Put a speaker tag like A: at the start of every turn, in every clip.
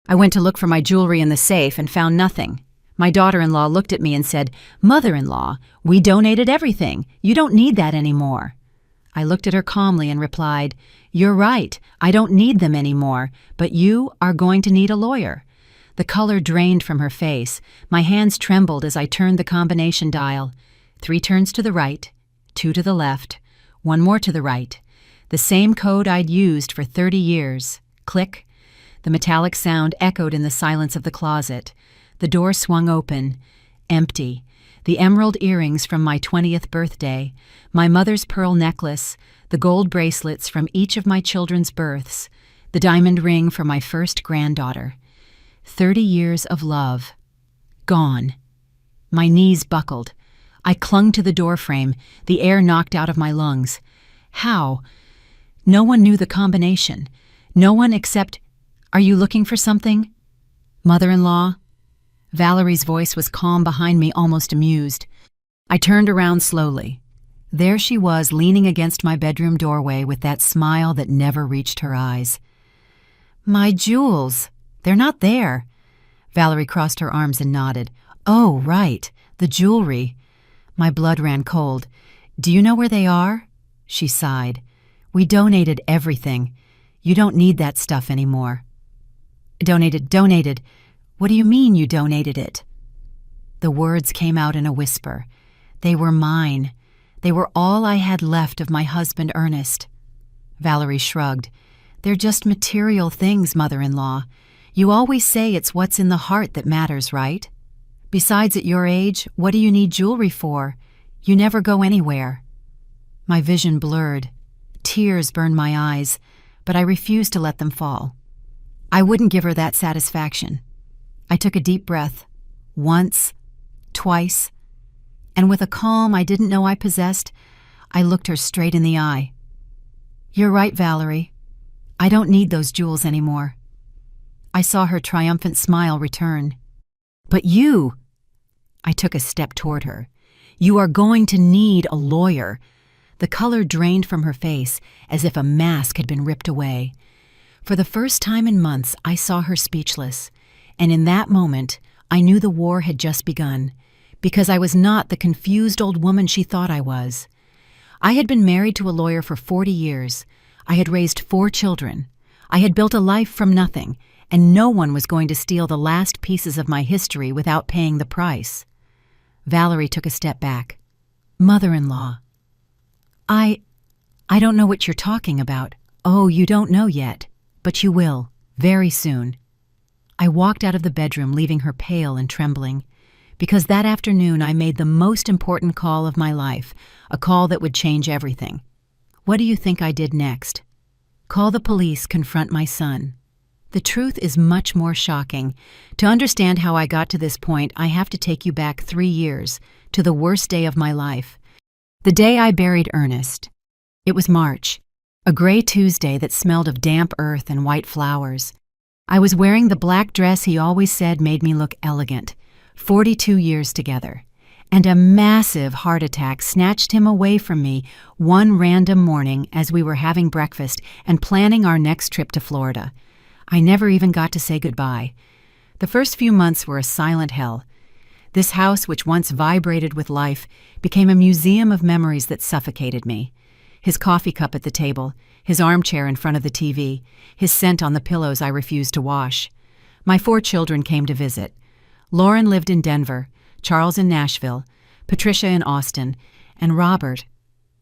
A: I went to look for my jewelry in the safe and found nothing. My daughter-in-law looked at me and said, "Mother-in-law, we donated everything. You don't need that anymore." I looked at her calmly and replied, "You're right, I don't need them anymore, but you are going to need a lawyer." The color drained from her face. My hands trembled as I turned the combination dial. 3 turns to the right, 2 to the left, 1 more to the right. The same code I'd used for 30 years. Click. The metallic sound echoed in the silence of the closet. The door swung open. Empty. The emerald earrings from my 20th birthday, my mother's pearl necklace, the gold bracelets from each of my children's births, the diamond ring for my first granddaughter. 30 years of love. Gone. My knees buckled. I clung to the doorframe, the air knocked out of my lungs. How? No one knew the combination. No one except, "Are you looking for something? Mother-in-law?" Valerie's voice was calm behind me, almost amused. I turned around slowly. There she was, leaning against my bedroom doorway with that smile that never reached her eyes. "My jewels. They're not there." Valerie crossed her arms and nodded. "Oh, right. The jewelry." My blood ran cold. "Do you know where they are?" She sighed. "We donated everything. You don't need that stuff anymore." Donated. What do you mean you donated it?" The words came out in a whisper. They were mine. They were all I had left of my husband, Ernest. Valerie shrugged. "They're just material things, mother-in-law. You always say it's what's in the heart that matters, right? Besides, at your age, what do you need jewelry for? You never go anywhere." My vision blurred. Tears burned my eyes, but I refused to let them fall. I wouldn't give her that satisfaction. I took a deep breath, once, twice, and with a calm I didn't know I possessed, I looked her straight in the eye. "You're right, Valerie. I don't need those jewels anymore." I saw her triumphant smile return. "But you—" I took a step toward her. "You are going to need a lawyer." The color drained from her face as if a mask had been ripped away. For the first time in months, I saw her speechless. And in that moment, I knew the war had just begun, because I was not the confused old woman she thought I was. I had been married to a lawyer for 40 years. I had raised 4 children. I had built a life from nothing, and no one was going to steal the last pieces of my history without paying the price. Valerie took a step back. "Mother-in-law." I don't know what you're talking about." "Oh, you don't know yet, but you will, very soon." I walked out of the bedroom, leaving her pale and trembling, because that afternoon I made the most important call of my life, a call that would change everything. What do you think I did next? Call the police, confront my son. The truth is much more shocking. To understand how I got to this point, I have to take you back 3 years, to the worst day of my life. The day I buried Ernest. It was March, a gray Tuesday that smelled of damp earth and white flowers. I was wearing the black dress he always said made me look elegant, 42 years together, and a massive heart attack snatched him away from me one random morning as we were having breakfast and planning our next trip to Florida. I never even got to say goodbye. The first few months were a silent hell. This house, which once vibrated with life, became a museum of memories that suffocated me. His coffee cup at the table, his armchair in front of the TV, his scent on the pillows I refused to wash. My 4 children came to visit. Lauren lived in Denver, Charles in Nashville, Patricia in Austin, and Robert.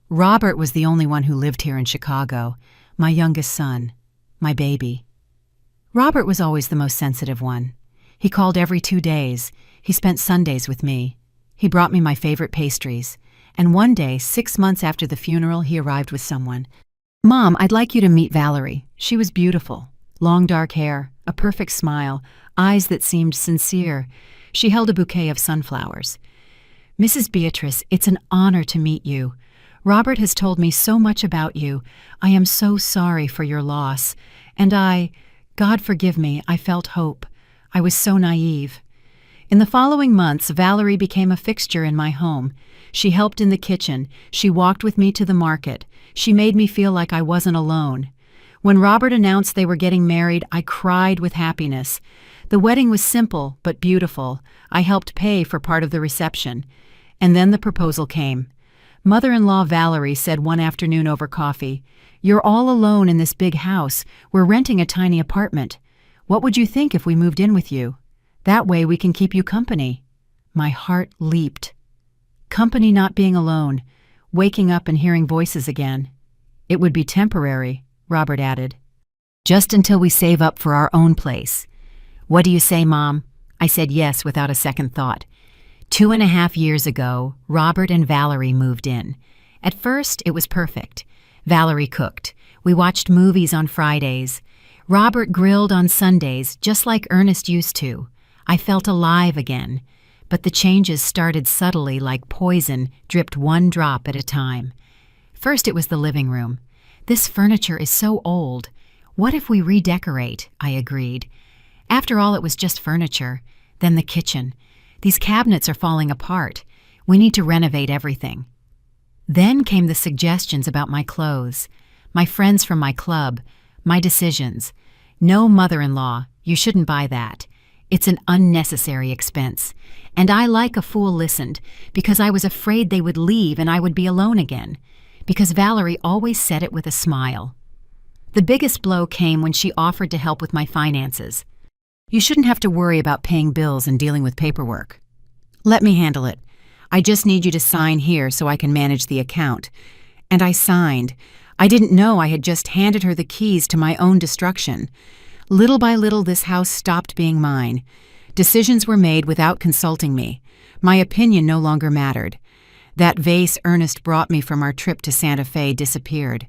A: Robert was the only one who lived here in Chicago, my youngest son, my baby. Robert was always the most sensitive one. He called every 2 days. He spent Sundays with me. He brought me my favorite pastries. And one day, 6 months after the funeral, he arrived with someone. "Mom, I'd like you to meet Valerie. She was beautiful. Long dark hair, a perfect smile, eyes that seemed sincere. She held a bouquet of sunflowers. Mrs. Beatrice, it's an honor to meet you. Robert has told me so much about you. I am so sorry for your loss. And God forgive me, I felt hope. I was so naive." In the following months, Valerie became a fixture in my home. She helped in the kitchen. She walked with me to the market. She made me feel like I wasn't alone. When Robert announced they were getting married, I cried with happiness. The wedding was simple but beautiful. I helped pay for part of the reception. And then the proposal came. Mother-in-law Valerie said one afternoon over coffee, "You're all alone in this big house. We're renting a tiny apartment. What would you think if we moved in with you? That way we can keep you company." My heart leaped. Company not being alone, waking up and hearing voices again. "It would be temporary," Robert added. "Just until we save up for our own place." "What do you say, Mom?" I said yes without a second thought. 2.5 years ago, Robert and Valerie moved in. At first, it was perfect. Valerie cooked. We watched movies on Fridays. Robert grilled on Sundays, just like Ernest used to. I felt alive again. But the changes started subtly like poison, dripped one drop at a time. First, it was the living room. "This furniture is so old. What if we redecorate?" I agreed. After all, it was just furniture. Then the kitchen. "These cabinets are falling apart. We need to renovate everything." Then came the suggestions about my clothes, my friends from my club, my decisions. "No, mother-in-law, you shouldn't buy that. It's an unnecessary expense." And I, like a fool, listened, because I was afraid they would leave and I would be alone again, because Valerie always said it with a smile. The biggest blow came when she offered to help with my finances. "You shouldn't have to worry about paying bills and dealing with paperwork. Let me handle it. I just need you to sign here so I can manage the account." And I signed. I didn't know I had just handed her the keys to my own destruction. Little by little, this house stopped being mine. Decisions were made without consulting me. My opinion no longer mattered. That vase Ernest brought me from our trip to Santa Fe disappeared.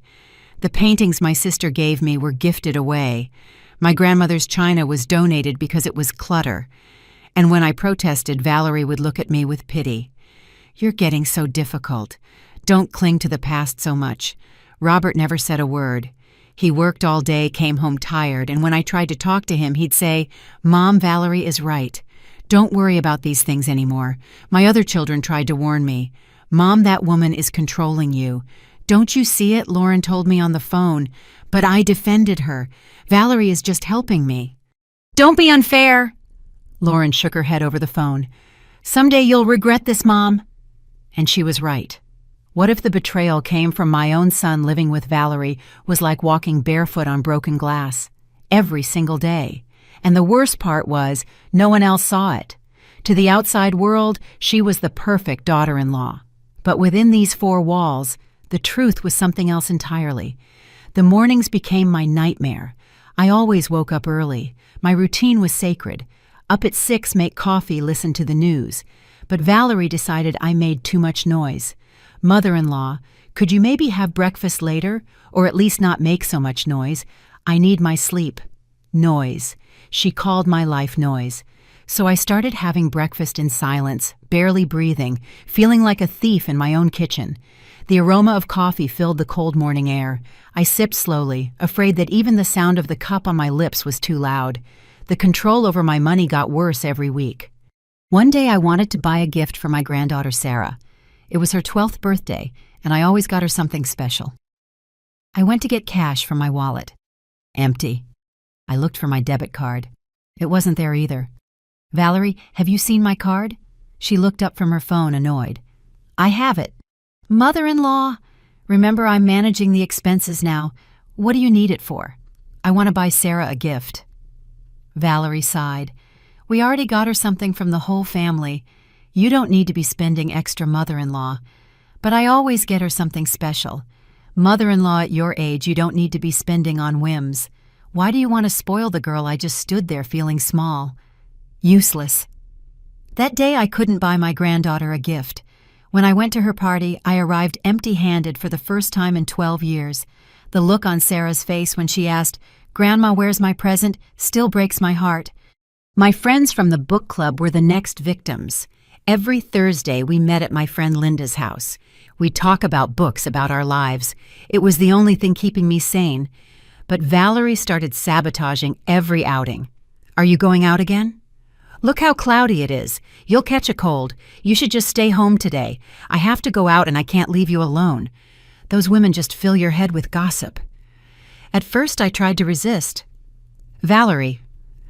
A: The paintings my sister gave me were gifted away. My grandmother's china was donated because it was clutter. And when I protested, Valerie would look at me with pity. "You're getting so difficult. Don't cling to the past so much." Robert never said a word. He worked all day, came home tired, and when I tried to talk to him, he'd say, "Mom, Valerie is right. Don't worry about these things anymore. My other children tried to warn me. Mom, that woman is controlling you. Don't you see it? Lauren told me on the phone. But I defended her. Valerie is just helping me." "Don't be unfair." Lauren shook her head over the phone. "Someday you'll regret this, Mom." And she was right. What if the betrayal came from my own son living with Valerie was like walking barefoot on broken glass? Every single day. And the worst part was, no one else saw it. To the outside world, she was the perfect daughter-in-law. But within these four walls, the truth was something else entirely. The mornings became my nightmare. I always woke up early. My routine was sacred. Up at 6, make coffee, listen to the news. But Valerie decided I made too much noise. "Mother-in-law, could you maybe have breakfast later, or at least not make so much noise? I need my sleep." Noise. She called my life noise. So I started having breakfast in silence, barely breathing, feeling like a thief in my own kitchen. The aroma of coffee filled the cold morning air. I sipped slowly, afraid that even the sound of the cup on my lips was too loud. The control over my money got worse every week. One day I wanted to buy a gift for my granddaughter Sarah. It was her 12th birthday, and I always got her something special. I went to get cash from my wallet. Empty. I looked for my debit card. It wasn't there either. "Valerie, have you seen my card?" She looked up from her phone, annoyed. "I have it." "Mother-in-law, remember I'm managing the expenses now. What do you need it for?" "I want to buy Sarah a gift." Valerie sighed. "We already got her something from the whole family. You don't need to be spending extra, mother-in-law. But I always get her something special. Mother-in-law, at your age, you don't need to be spending on whims. Why do you want to spoil the girl I just stood there feeling small? Useless." That day I couldn't buy my granddaughter a gift. When I went to her party, I arrived empty-handed for the first time in 12 years. The look on Sarah's face when she asked, "Grandma, where's my present?" still breaks my heart. My friends from the book club were the next victims. Every Thursday we met at my friend Linda's house. We'd talk about books, about our lives. It was the only thing keeping me sane. But Valerie started sabotaging every outing. "Are you going out again?" "Look how cloudy it is. You'll catch a cold. You should just stay home today. I have to go out and I can't leave you alone. Those women just fill your head with gossip." At first, I tried to resist. Valerie,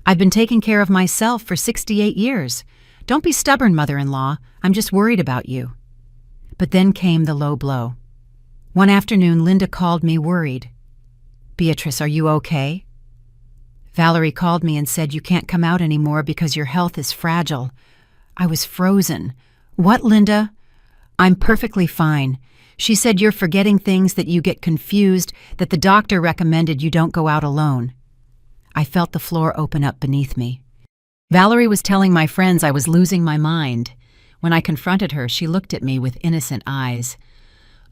A: I've been taking care of myself for 68 years. Don't be stubborn, mother-in-law. I'm just worried about you. But then came the low blow. One afternoon, Linda called me worried. Beatrice, are you okay? Valerie called me and said you can't come out anymore because your health is fragile. I was frozen. What, Linda? I'm perfectly fine. She said you're forgetting things, that you get confused, that the doctor recommended you don't go out alone. I felt the floor open up beneath me. Valerie was telling my friends I was losing my mind. When I confronted her, she looked at me with innocent eyes.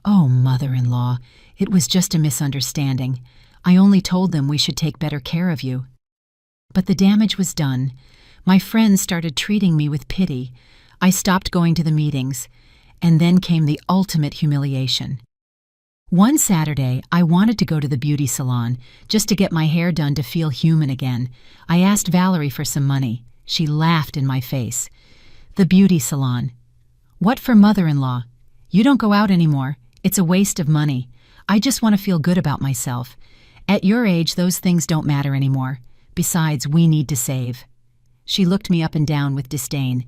A: Oh, mother-in-law, it was just a misunderstanding. I only told them we should take better care of you. But the damage was done. My friends started treating me with pity. I stopped going to the meetings. And then came the ultimate humiliation. One Saturday, I wanted to go to the beauty salon just to get my hair done to feel human again. I asked Valerie for some money. She laughed in my face. The beauty salon. What for, mother-in-law? You don't go out anymore. It's a waste of money. I just want to feel good about myself. At your age, those things don't matter anymore. Besides, we need to save. She looked me up and down with disdain.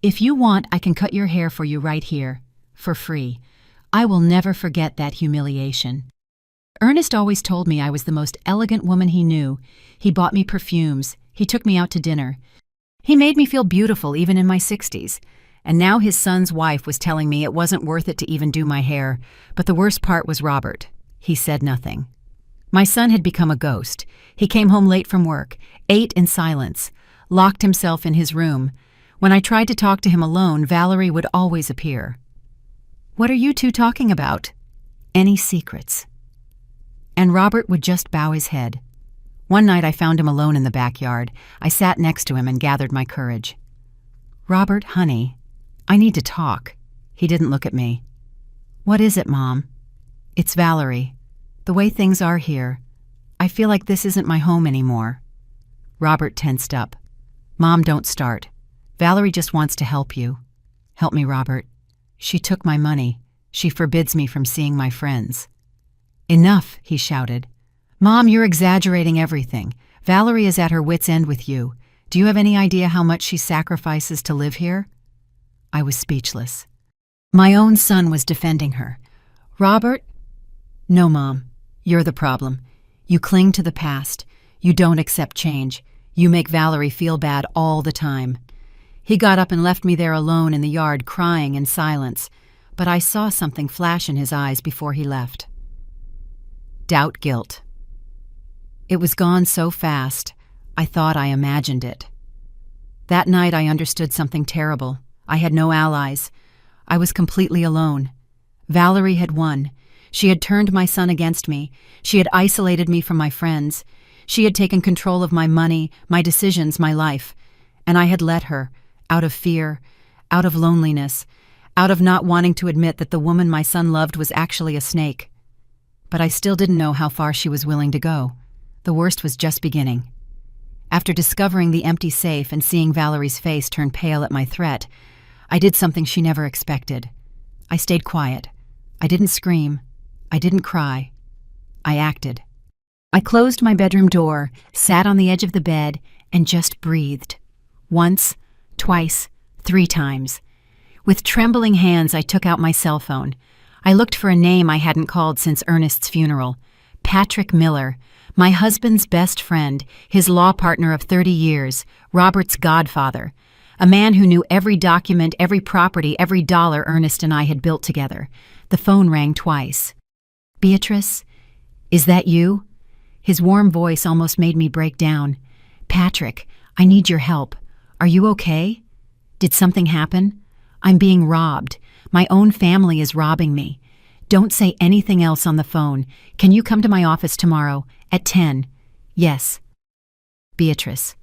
A: If you want, I can cut your hair for you right here, for free. I will never forget that humiliation. Ernest always told me I was the most elegant woman he knew. He bought me perfumes. He took me out to dinner. He made me feel beautiful even in my 60s. And now his son's wife was telling me it wasn't worth it to even do my hair. But the worst part was Robert. He said nothing. My son had become a ghost. He came home late from work, ate in silence, locked himself in his room. When I tried to talk to him alone, Valerie would always appear. What are you two talking about? Any secrets? And Robert would just bow his head. One night I found him alone in the backyard. I sat next to him and gathered my courage. Robert, honey, I need to talk. He didn't look at me. What is it, Mom? It's Valerie. The way things are here, I feel like this isn't my home anymore. Robert tensed up. Mom, don't start. Valerie just wants to help you. Help me, Robert. She took my money. She forbids me from seeing my friends. Enough, he shouted. Mom, you're exaggerating everything. Valerie is at her wit's end with you. Do you have any idea how much she sacrifices to live here? I was speechless. My own son was defending her. Robert? No, Mom. You're the problem. You cling to the past. You don't accept change. You make Valerie feel bad all the time. He got up and left me there alone in the yard, crying in silence, but I saw something flash in his eyes before he left. Doubt, guilt. It was gone so fast, I thought I imagined it. That night I understood something terrible. I had no allies. I was completely alone. Valerie had won. She had turned my son against me. She had isolated me from my friends. She had taken control of my money, my decisions, my life. And I had let her, out of fear, out of loneliness, out of not wanting to admit that the woman my son loved was actually a snake. But I still didn't know how far she was willing to go. The worst was just beginning. After discovering the empty safe and seeing Valerie's face turn pale at my threat, I did something she never expected. I stayed quiet. I didn't scream. I didn't cry. I acted. I closed my bedroom door, sat on the edge of the bed, and just breathed. Once, twice, 3 times. With trembling hands, I took out my cell phone. I looked for a name I hadn't called since Ernest's funeral. Patrick Miller, my husband's best friend, his law partner of 30 years, Robert's godfather, a man who knew every document, every property, every dollar Ernest and I had built together. The phone rang twice. Beatrice, is that you? His warm voice almost made me break down. Patrick, I need your help. Are you okay? Did something happen? I'm being robbed. My own family is robbing me. Don't say anything else on the phone. Can you come to my office tomorrow at 10? Yes. Beatrice,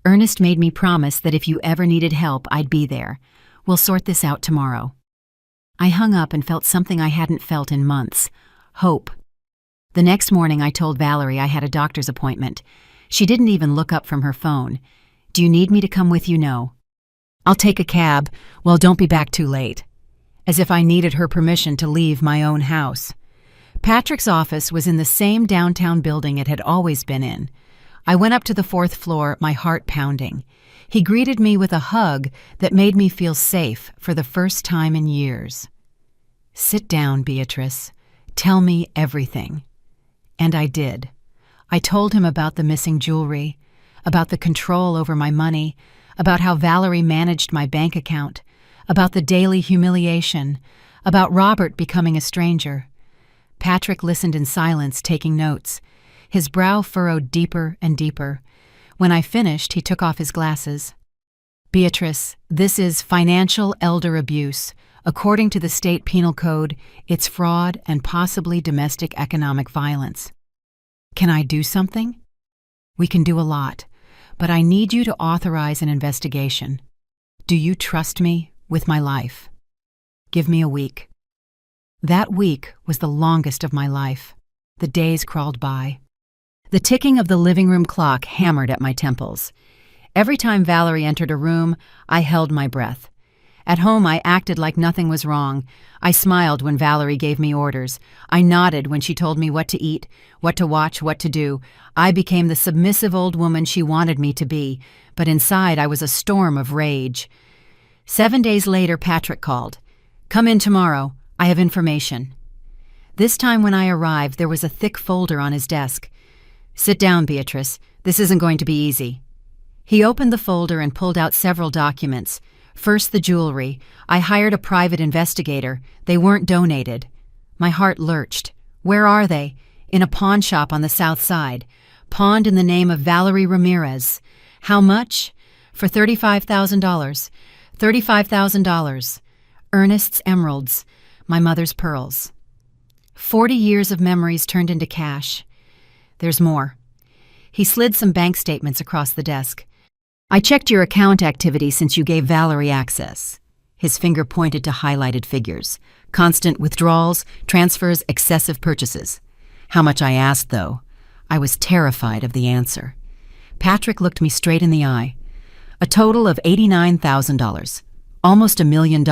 A: Ernest made me promise that if you ever needed help, I'd be there. We'll sort this out tomorrow. I hung up and felt something I hadn't felt in months. Hope. The next morning I told Valerie I had a doctor's appointment. She didn't even look up from her phone. Do you need me to come with you? No. I'll take a cab. Well, don't be back too late. As if I needed her permission to leave my own house. Patrick's office was in the same downtown building it had always been in. I went up to the fourth floor, my heart pounding. He greeted me with a hug that made me feel safe for the first time in years. "Sit down, Beatrice. Tell me everything." And I did. I told him about the missing jewelry, about the control over my money, about how Valerie managed my bank account, about the daily humiliation, about Robert becoming a stranger. Patrick listened in silence, taking notes. His brow furrowed deeper and deeper. When I finished, he took off his glasses. "Beatrice, this is financial elder abuse. According to the state penal code, it's fraud and possibly domestic economic violence. Can I do something?" "We can do a lot, but I need you to authorize an investigation. Do you trust me with my life? Give me a week." That week was the longest of my life. The days crawled by. The ticking of the living room clock hammered at my temples. Every time Valerie entered a room, I held my breath. At home, I acted like nothing was wrong. I smiled when Valerie gave me orders. I nodded when she told me what to eat, what to watch, what to do. I became the submissive old woman she wanted me to be, but inside I was a storm of rage. 7 days later, Patrick called. "Come in tomorrow. I have information." This time when I arrived, there was a thick folder on his desk. "Sit down, Beatrice. This isn't going to be easy." He opened the folder and pulled out several documents. First, the jewelry. I hired a private investigator. They weren't donated. My heart lurched. Where are they? In a pawn shop on the south side. Pawned in the name of Valerie Ramirez. How much? For $35,000. $35,000. Ernest's emeralds. My mother's pearls. 40 years of memories turned into cash. There's more. He slid some bank statements across the desk. "I checked your account activity since you gave Valerie access." His finger pointed to highlighted figures. Constant withdrawals, transfers, excessive purchases. How much I asked, though. I was terrified of the answer. Patrick looked me straight in the eye. A total of $89,000. Almost $1 million.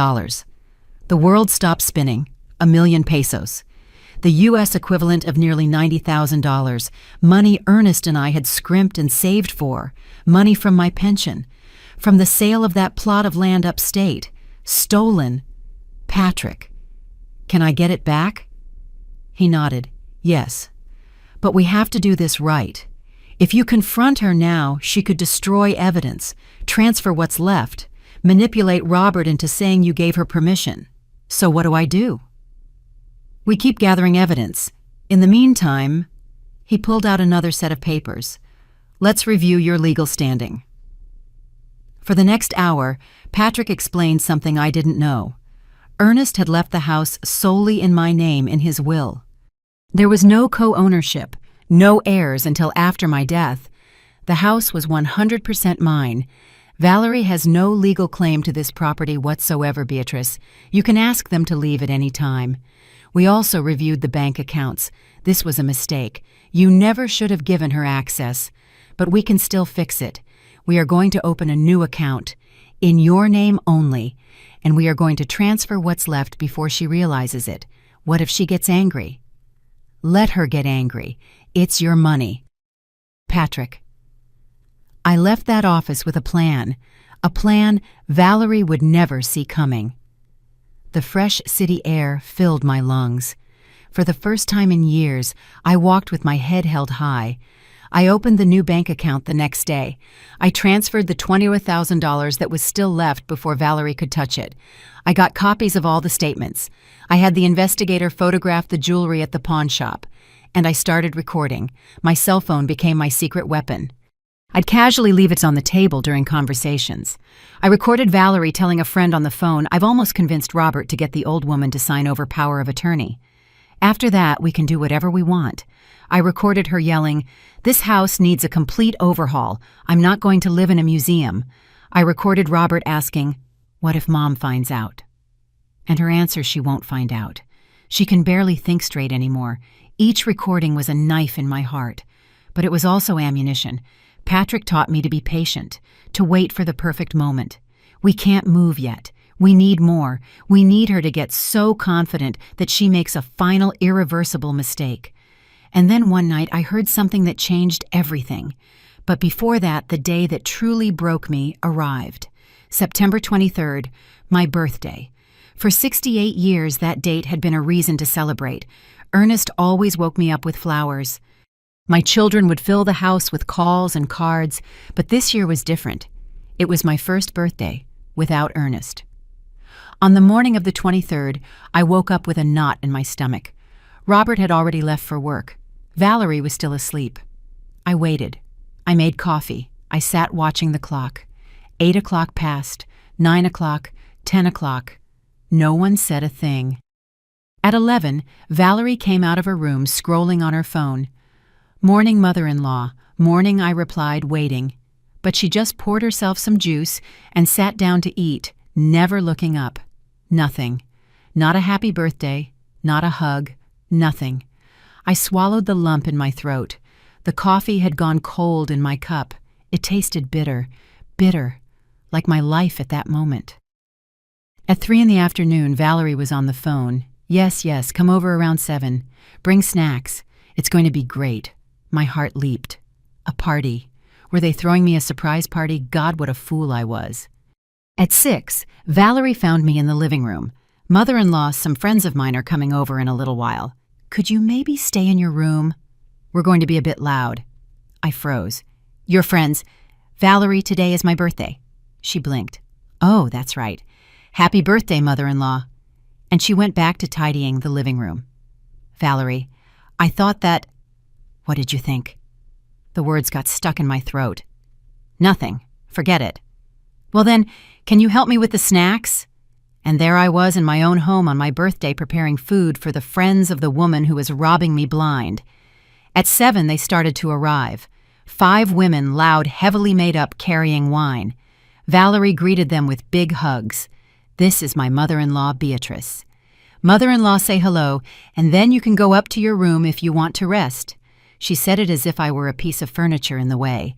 A: The world stopped spinning. 1,000,000 pesos. The U.S. equivalent of nearly $90,000. Money Ernest and I had scrimped and saved for. Money from my pension. From the sale of that plot of land upstate. Stolen. Patrick, can I get it back? He nodded. Yes. But we have to do this right. If you confront her now, she could destroy evidence, transfer what's left, manipulate Robert into saying you gave her permission. So what do I do? We keep gathering evidence. In the meantime, he pulled out another set of papers. Let's review your legal standing. For the next hour, Patrick explained something I didn't know. Ernest had left the house solely in my name in his will. There was no co-ownership, no heirs until after my death. The house was 100% mine. Valerie has no legal claim to this property whatsoever, Beatrice. You can ask them to leave at any time. We also reviewed the bank accounts. This was a mistake. You never should have given her access. But we can still fix it. We are going to open a new account, in your name only, and we are going to transfer what's left before she realizes it. What if she gets angry? Let her get angry. It's your money. Patrick. I left that office with a plan Valerie would never see coming. The fresh city air filled my lungs. For the first time in years, I walked with my head held high. I opened the new bank account the next day. I transferred the $21,000 that was still left before Valerie could touch it. I got copies of all the statements. I had the investigator photograph the jewelry at the pawn shop. And I started recording. My cell phone became my secret weapon. I'd casually leave it on the table during conversations. I recorded Valerie telling a friend on the phone, "I've almost convinced Robert to get the old woman to sign over power of attorney. After that, we can do whatever we want." I recorded her yelling, "This house needs a complete overhaul. I'm not going to live in a museum." I recorded Robert asking, "What if Mom finds out?" And her answer, she won't find out. She can barely think straight anymore. Each recording was a knife in my heart. But it was also ammunition. Patrick taught me to be patient, to wait for the perfect moment. We can't move yet. We need more. We need her to get so confident that she makes a final irreversible mistake. And then one night I heard something that changed everything. But before that, the day that truly broke me arrived. September 23rd, my birthday. For 68 years, that date had been a reason to celebrate. Ernest always woke me up with flowers. My children would fill the house with calls and cards, but this year was different. It was my first birthday, without Ernest. On the morning of the 23rd, I woke up with a knot in my stomach. Robert had already left for work. Valerie was still asleep. I waited. I made coffee. I sat watching the clock. 8 o'clock passed, 9 o'clock, 10 o'clock. No one said a thing. At 11, Valerie came out of her room scrolling on her phone. "Morning, mother-in-law. Morning," I replied, waiting. But she just poured herself some juice and sat down to eat, never looking up. Nothing. Not a happy birthday, not a hug, nothing. I swallowed the lump in my throat. The coffee had gone cold in my cup. It tasted bitter, bitter, like my life at that moment. At 3 in the afternoon, Valerie was on the phone. Yes, come over around 7. Bring snacks. It's going to be great." My heart leaped. A party. Were they throwing me a surprise party? God, what a fool I was. At 6, Valerie found me in the living room. "Mother-in-law, some friends of mine are coming over in a little while. Could you maybe stay in your room? We're going to be a bit loud." I froze. "Your friends. Valerie, today is my birthday." She blinked. "Oh, that's right. Happy birthday, mother-in-law." And she went back to tidying the living room. "Valerie, I thought that—" "What did you think?" The words got stuck in my throat. "Nothing. Forget it." "Well then, can you help me with the snacks?" And there I was in my own home on my birthday preparing food for the friends of the woman who was robbing me blind. At 7, they started to arrive. 5 women, loud, heavily made up, carrying wine. Valerie greeted them with big hugs. "This is my mother-in-law, Beatrice. Mother-in-law, say hello, and then you can go up to your room if you want to rest." She said it as if I were a piece of furniture in the way.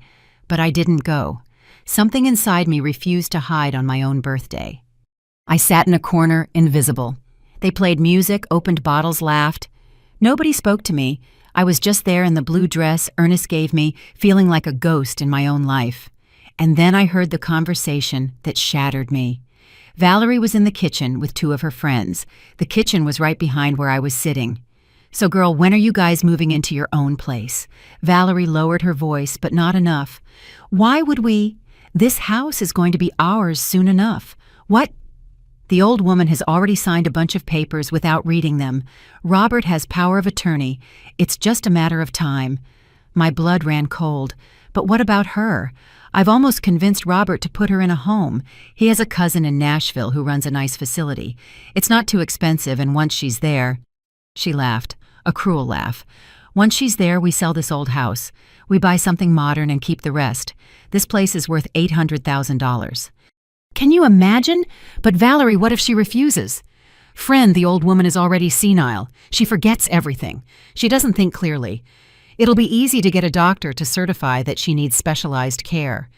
A: But I didn't go. Something inside me refused to hide on my own birthday. I sat in a corner, invisible. They played music, opened bottles, laughed. Nobody spoke to me. I was just there in the blue dress Ernest gave me, feeling like a ghost in my own life. And then I heard the conversation that shattered me. Valerie was in the kitchen with 2 of her friends. The kitchen was right behind where I was sitting. "So girl, when are you guys moving into your own place?" Valerie lowered her voice, but not enough. "Why would we? This house is going to be ours soon enough." "What?" "The old woman has already signed a bunch of papers without reading them. Robert has power of attorney. It's just a matter of time." My blood ran cold. But what about her? I've almost convinced Robert to put her in a home. He has a cousin in Nashville who runs a nice facility. It's not too expensive, and once she's there— She laughed, a cruel laugh. "Once she's there, we sell this old house. We buy something modern and keep the rest. This place is worth $800,000. Can you imagine? But Valerie, what if she refuses? "Friend, the old woman is already senile. She forgets everything. She doesn't think clearly. It'll be easy to get a doctor to certify that she needs specialized care."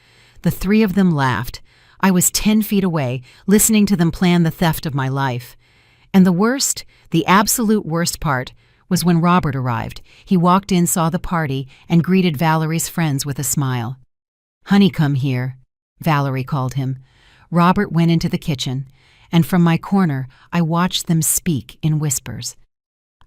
A: The 3 of them laughed. I was 10 feet away, listening to them plan the theft of my life. And the worst, the absolute worst part, was when Robert arrived. He walked in, saw the party, and greeted Valerie's friends with a smile. "Honey, come here," Valerie called him. Robert went into the kitchen, and from my corner I watched them speak in whispers.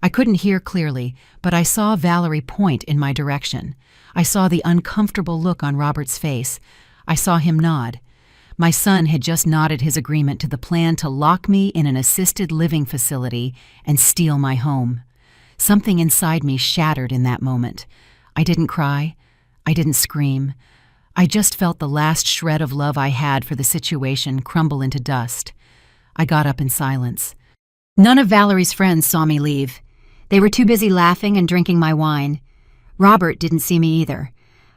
A: I couldn't hear clearly, but I saw Valerie point in my direction. I saw the uncomfortable look on Robert's face. I saw him nod. My son had just nodded his agreement to the plan to lock me in an assisted living facility and steal my home. Something inside me shattered in that moment. I didn't cry. I didn't scream. I just felt the last shred of love I had for the situation crumble into dust. I got up in silence. None of Valerie's friends saw me leave. They were too busy laughing and drinking my wine. Robert didn't see me either.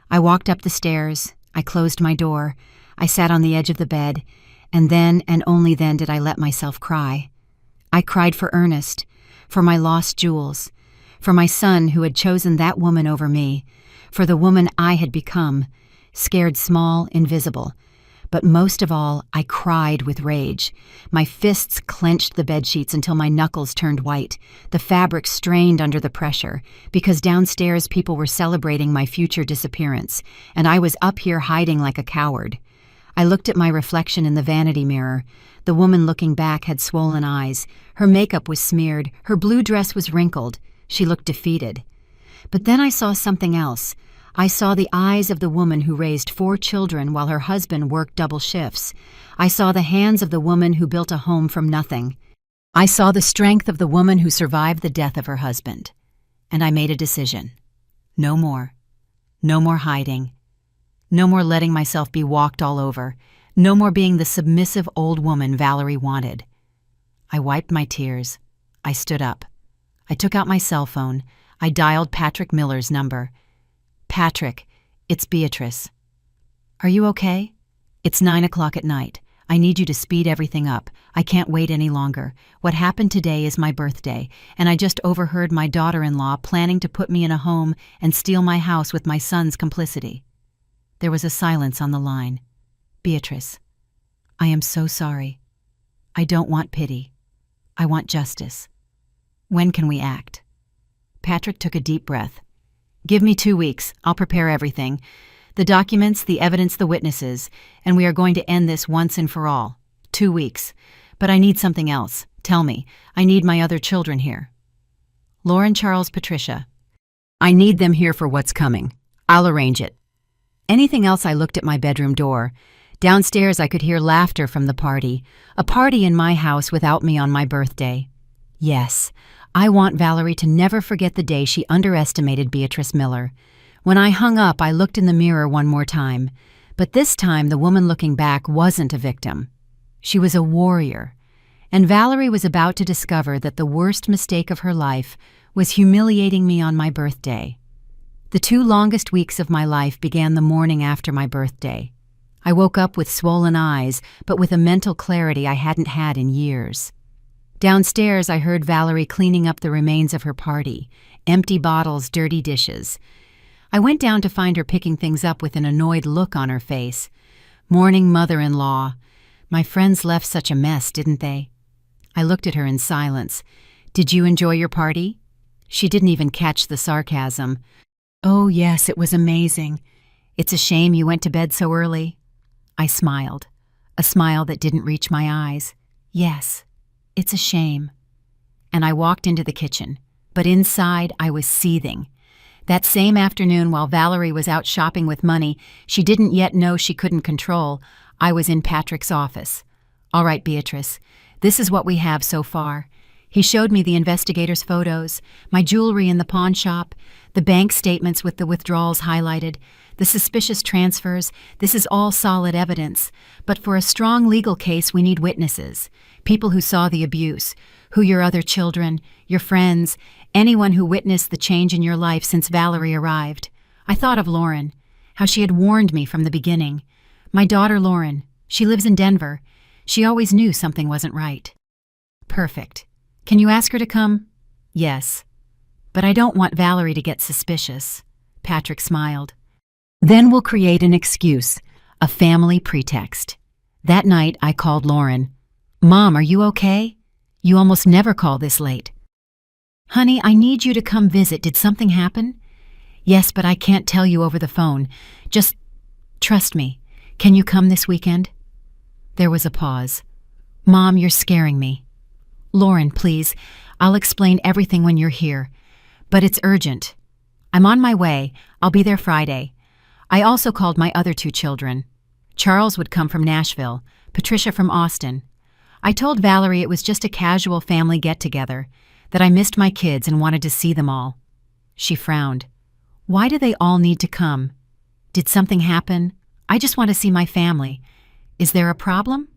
A: I walked up the stairs. I closed my door. I sat on the edge of the bed, and then and only then did I let myself cry. I cried for Ernest, for my lost jewels, for my son who had chosen that woman over me, for the woman I had become, scared small, invisible. But most of all, I cried with rage. My fists clenched the bedsheets until my knuckles turned white. The fabric strained under the pressure, because downstairs people were celebrating my future disappearance, and I was up here hiding like a coward. I looked at my reflection in the vanity mirror. The woman looking back had swollen eyes. Her makeup was smeared. Her blue dress was wrinkled. She looked defeated. But then I saw something else. I saw the eyes of the woman who raised 4 children while her husband worked double shifts. I saw the hands of the woman who built a home from nothing. I saw the strength of the woman who survived the death of her husband. And I made a decision. No more. No more hiding. No more letting myself be walked all over. No more being the submissive old woman Valerie wanted. I wiped my tears. I stood up. I took out my cell phone. I dialed Patrick Miller's number. Patrick, it's Beatrice. Are you okay? It's 9 o'clock at night. I need you to speed everything up. I can't wait any longer. What happened today is my birthday, and I just overheard my daughter-in-law planning to put me in a home and steal my house with my son's complicity. There was a silence on the line. Beatrice, I am so sorry. I don't want pity. I want justice. When can we act? Patrick took a deep breath. Give me 2 weeks. I'll prepare everything. The documents, the evidence, the witnesses, and we are going to end this once and for all. 2 weeks. But I need something else. Tell me. I need my other children here. Lauren, Charles, Patricia. I need them here for what's coming. I'll arrange it. Anything else? I looked at my bedroom door. Downstairs I could hear laughter from the party. A party in my house without me on my birthday. Yes, I want Valerie to never forget the day she underestimated Beatrice Miller. When I hung up, I looked in the mirror one more time. But this time the woman looking back wasn't a victim. She was a warrior. And Valerie was about to discover that the worst mistake of her life was humiliating me on my birthday. The 2 longest weeks of my life began the morning after my birthday. I woke up with swollen eyes, but with a mental clarity I hadn't had in years. Downstairs, I heard Valerie cleaning up the remains of her party, empty bottles, dirty dishes. I went down to find her picking things up with an annoyed look on her face. Morning, mother-in-law. My friends left such a mess, didn't they? I looked at her in silence. Did you enjoy your party? She didn't even catch the sarcasm. Oh, yes, it was amazing. It's a shame you went to bed so early. I smiled, a smile that didn't reach my eyes. Yes, it's a shame. And I walked into the kitchen, but inside I was seething. That same afternoon, while Valerie was out shopping with money she didn't yet know she couldn't control, I was in Patrick's office. All right, Beatrice, this is what we have so far. He showed me the investigator's photos, my jewelry in the pawn shop, the bank statements with the withdrawals highlighted, the suspicious transfers. This is all solid evidence. But for a strong legal case, we need witnesses. People who saw the abuse, who your other children, your friends, anyone who witnessed the change in your life since Valerie arrived. I thought of Lauren, how she had warned me from the beginning. My daughter Lauren, she lives in Denver. She always knew something wasn't right. Perfect. Can you ask her to come? Yes. But I don't want Valerie to get suspicious. Patrick smiled. Then we'll create an excuse, a family pretext. That night I called Lauren. Mom, are you okay? You almost never call this late. Honey, I need you to come visit. Did something happen? Yes, but I can't tell you over the phone. Just trust me. Can you come this weekend? There was a pause. Mom, you're scaring me. Lauren, please. I'll explain everything when you're here. But it's urgent. I'm on my way. I'll be there Friday. I also called my other 2 children. Charles would come from Nashville, Patricia from Austin. I told Valerie it was just a casual family get-together, that I missed my kids and wanted to see them all. She frowned. Why do they all need to come? Did something happen? I just want to see my family. Is there a problem?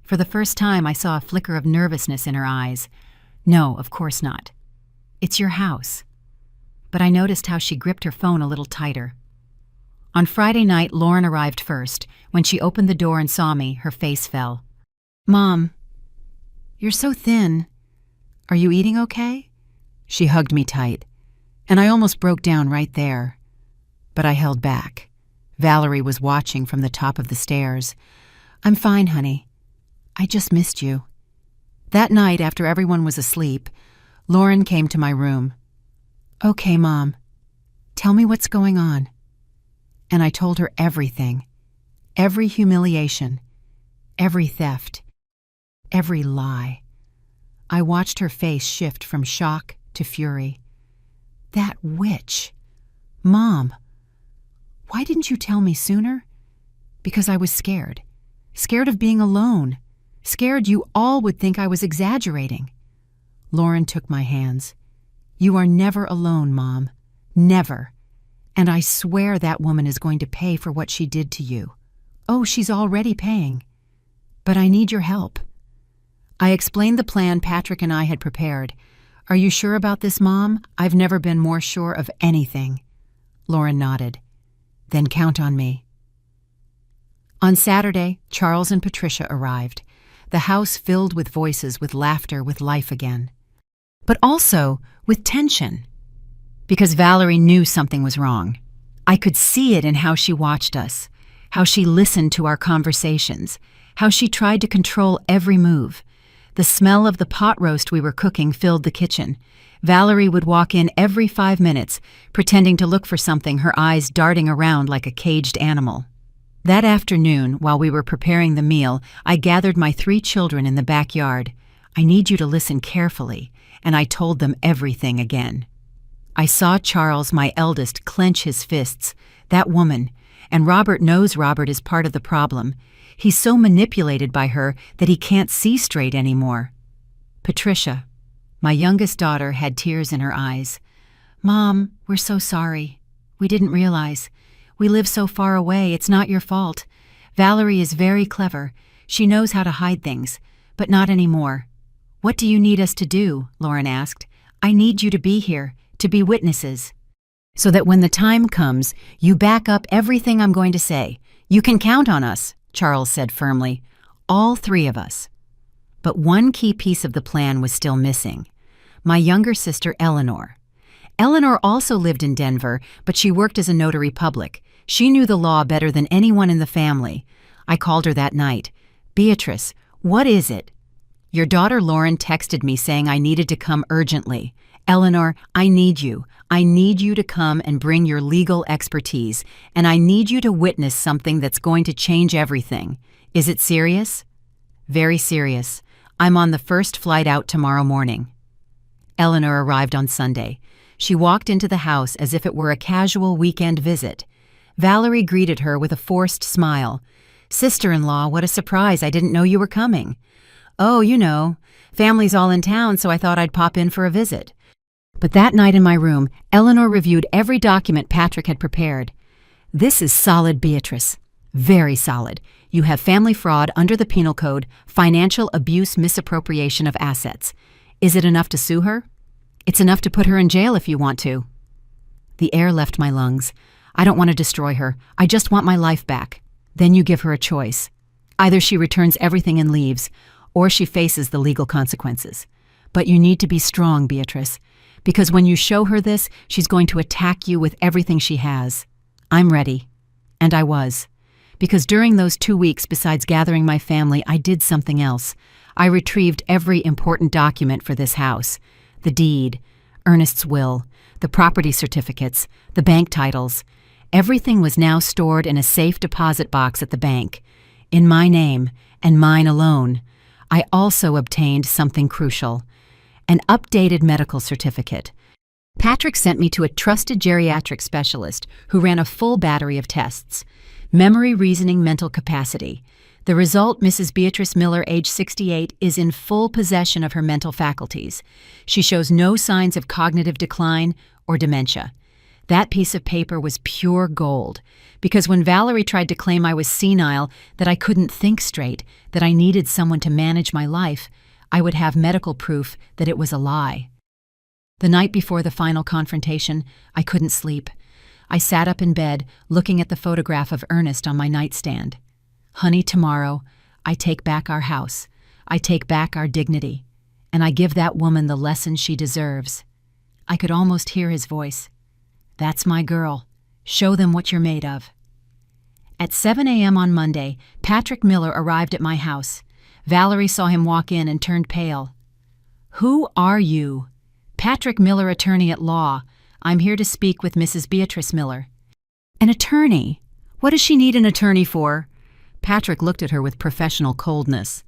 A: For the first time, I saw a flicker of nervousness in her eyes. No, of course not. It's your house. But I noticed how she gripped her phone a little tighter. On Friday night, Lauren arrived first. When she opened the door and saw me, her face fell. Mom, you're so thin. Are you eating okay? She hugged me tight, and I almost broke down right there. But I held back. Valerie was watching from the top of the stairs. "I'm fine, honey. I just missed you." That night, after everyone was asleep, Lauren came to my room. "Okay, Mom, tell me what's going on." And I told her everything. Every humiliation, every theft, every lie. I watched her face shift from shock to fury. That witch. Mom, why didn't you tell me sooner? Because I was scared. Scared of being alone. Scared you all would think I was exaggerating. Lauren took my hands. "You are never alone, Mom. Never. And I swear that woman is going to pay for what she did to you. Oh, she's already paying. But I need your help." I explained the plan Patrick and I had prepared. "Are you sure about this, Mom? I've never been more sure of anything." Lauren nodded. "Then count on me." On Saturday, Charles and Patricia arrived. The house filled with voices, with laughter, with life again. But also with tension. Because Valerie knew something was wrong. I could see it in how she watched us, how she listened to our conversations, how she tried to control every move. The smell of the pot roast we were cooking filled the kitchen. Valerie would walk in every 5 minutes, pretending to look for something, her eyes darting around like a caged animal. That afternoon, while we were preparing the meal, I gathered my 3 children in the backyard. "I need you to listen carefully," and I told them everything again. I saw Charles, my eldest, clench his fists. That woman. And Robert knows Robert is part of the problem. He's so manipulated by her that he can't see straight anymore. Patricia, my youngest daughter, had tears in her eyes. "Mom, we're so sorry. We didn't realize. We live so far away. It's not your fault. Valerie is very clever. She knows how to hide things, but not anymore." "What do you need us to do?" Lauren asked. "I need you to be here, to be witnesses, so that when the time comes, you back up everything I'm going to say. You can count on us," Charles said firmly. "All 3 of us." But one key piece of the plan was still missing. My younger sister, Eleanor. Eleanor also lived in Denver, but she worked as a notary public. She knew the law better than anyone in the family. I called her that night. "Beatrice, what is it?" "Your daughter Lauren texted me saying I needed to come urgently. Eleanor, I need you. I need you to come and bring your legal expertise, and I need you to witness something that's going to change everything. Is it serious?" "Very serious. I'm on the first flight out tomorrow morning." Eleanor arrived on Sunday. She walked into the house as if it were a casual weekend visit. Valerie greeted her with a forced smile. "Sister-in-law, what a surprise. I didn't know you were coming." "Oh, you know, family's all in town, so I thought I'd pop in for a visit." But that night in my room, Eleanor reviewed every document Patrick had prepared. "This is solid, Beatrice. Very solid. You have family fraud under the penal code, financial abuse, misappropriation of assets. Is it enough to sue her?" "It's enough to put her in jail if you want to." The air left my lungs. "I don't want to destroy her. I just want my life back." "Then you give her a choice. Either she returns everything and leaves, or she faces the legal consequences. But you need to be strong, Beatrice, because when you show her this, she's going to attack you with everything she has." I'm ready. And I was. Because during those 2 weeks, besides gathering my family, I did something else. I retrieved every important document for this house. The deed, Ernest's will, the property certificates, the bank titles. Everything was now stored in a safe deposit box at the bank, in my name and mine alone. I also obtained something crucial, an updated medical certificate. Patrick sent me to a trusted geriatric specialist who ran a full battery of tests. Memory, reasoning, mental capacity. The result, Mrs. Beatrice Miller, age 68, is in full possession of her mental faculties. She shows no signs of cognitive decline or dementia. That piece of paper was pure gold, because when Valerie tried to claim I was senile, that I couldn't think straight, that I needed someone to manage my life, I would have medical proof that it was a lie. The night before the final confrontation, I couldn't sleep. I sat up in bed, looking at the photograph of Ernest on my nightstand. "Honey, tomorrow, I take back our house. I take back our dignity. And I give that woman the lesson she deserves." I could almost hear his voice. "That's my girl. Show them what you're made of." At 7 a.m. on Monday, Patrick Miller arrived at my house. Valerie saw him walk in and turned pale. "Who are you?" "Patrick Miller, attorney at law. I'm here to speak with Mrs. Beatrice Miller." "An attorney? What does she need an attorney for?" Patrick looked at her with professional coldness.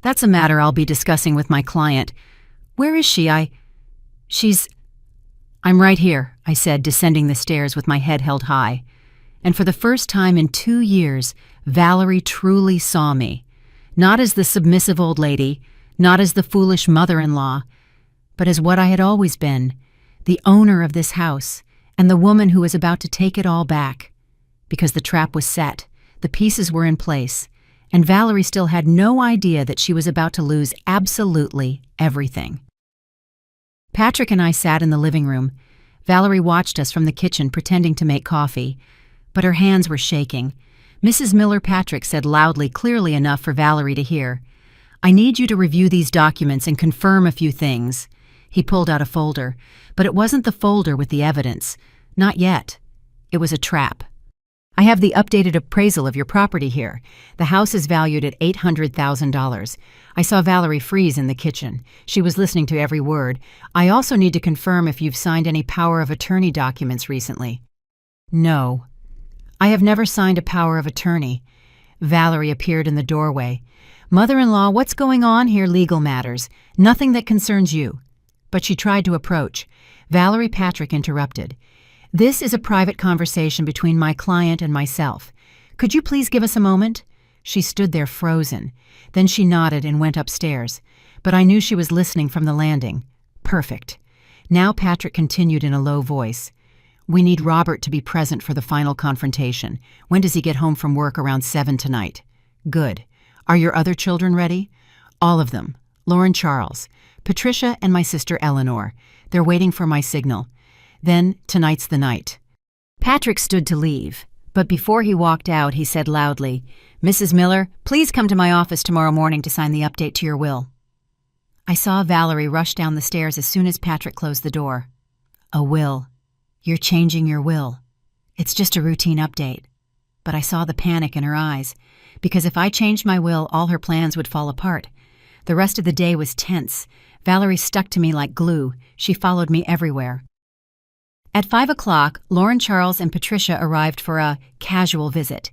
A: "That's a matter I'll be discussing with my client. Where is she? I'm right here," I said, descending the stairs with my head held high. And for the first time in 2 years, Valerie truly saw me. Not as the submissive old lady, not as the foolish mother-in-law, but as what I had always been, the owner of this house, and the woman who was about to take it all back. Because the trap was set, the pieces were in place, and Valerie still had no idea that she was about to lose absolutely everything. Patrick and I sat in the living room. Valerie watched us from the kitchen pretending to make coffee, but her hands were shaking. Mrs. Miller, Patrick said loudly, clearly enough for Valerie to hear, "I need you to review these documents and confirm a few things." He pulled out a folder, but it wasn't the folder with the evidence. Not yet. It was a trap. "I have the updated appraisal of your property here. The house is valued at $800,000. I saw Valerie freeze in the kitchen. She was listening to every word. "I also need to confirm if you've signed any power of attorney documents recently." "No. I have never signed a power of attorney." Valerie appeared in the doorway. "Mother-in-law, what's going on here? Legal matters. Nothing that concerns you." But she tried to approach. Valerie Patrick interrupted. "This is a private conversation between my client and myself. Could you please give us a moment?" She stood there frozen. Then she nodded and went upstairs. But I knew she was listening from the landing. Perfect. Now Patrick continued in a low voice. "We need Robert to be present for the final confrontation. When does he get home from work? Around 7 tonight. Good. Are your other children ready?" "All of them. Lauren Charles, Patricia, and my sister Eleanor. They're waiting for my signal. Then tonight's the night." Patrick stood to leave, but before he walked out, he said loudly, "Mrs. Miller, please come to my office tomorrow morning to sign the update to your will." I saw Valerie rush down the stairs as soon as Patrick closed the door. "A will. You're changing your will. It's just a routine update." But I saw the panic in her eyes, because if I changed my will, all her plans would fall apart. The rest of the day was tense. Valerie stuck to me like glue. She followed me everywhere. At 5 o'clock, Lauren Charles and Patricia arrived for a casual visit.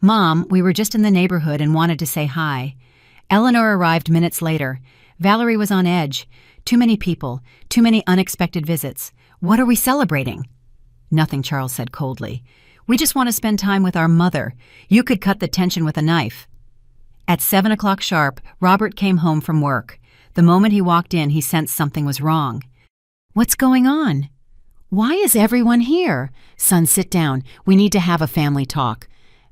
A: "Mom, we were just in the neighborhood and wanted to say hi." Eleanor arrived minutes later. Valerie was on edge. Too many people, too many unexpected visits. "What are we celebrating?" "Nothing," Charles said coldly. "We just want to spend time with our mother. You could cut the tension with a knife." At 7 o'clock sharp, Robert came home from work. The moment he walked in, he sensed something was wrong. "What's going on? Why is everyone here?" "Son, sit down. We need to have a family talk."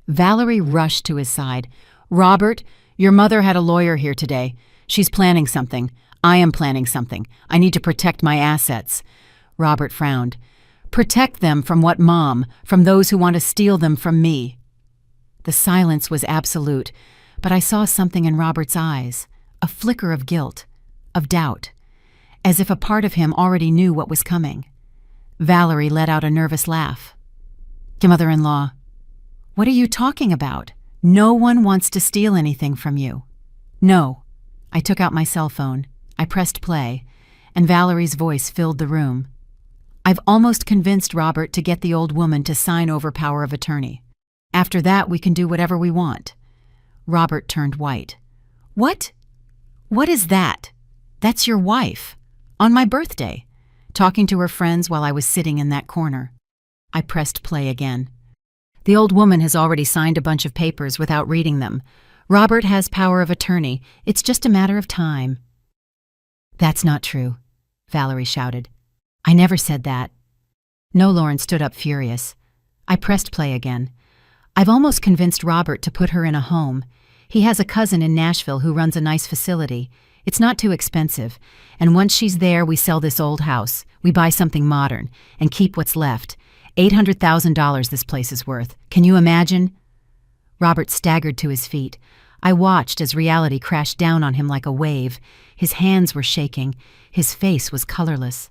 A: Valerie rushed to his side. "Robert, your mother had a lawyer here today. She's planning something. I am planning something. I need to protect my assets." Robert frowned. "Protect them from what, Mom? From those who want to steal them from me." The silence was absolute, but I saw something in Robert's eyes, a flicker of guilt, of doubt, as if a part of him already knew what was coming. Valerie let out a nervous laugh. "Mother-in-law, what are you talking about? No one wants to steal anything from you." "No." I took out my cell phone. I pressed play, and Valerie's voice filled the room. "I've almost convinced Robert to get the old woman to sign over power of attorney. After that, we can do whatever we want." Robert turned white. "What? What is that? That's your wife. On my birthday. Talking to her friends while I was sitting in that corner." I pressed play again. "The old woman has already signed a bunch of papers without reading them. Robert has power of attorney. It's just a matter of time." "That's not true," Valerie shouted. "I never said that." No, Lauren stood up furious. I pressed play again. "I've almost convinced Robert to put her in a home. He has a cousin in Nashville who runs a nice facility. It's not too expensive, and once she's there, we sell this old house. We buy something modern, and keep what's left. $800,000 this place is worth. Can you imagine?" Robert staggered to his feet. I watched as reality crashed down on him like a wave. His hands were shaking. His face was colorless.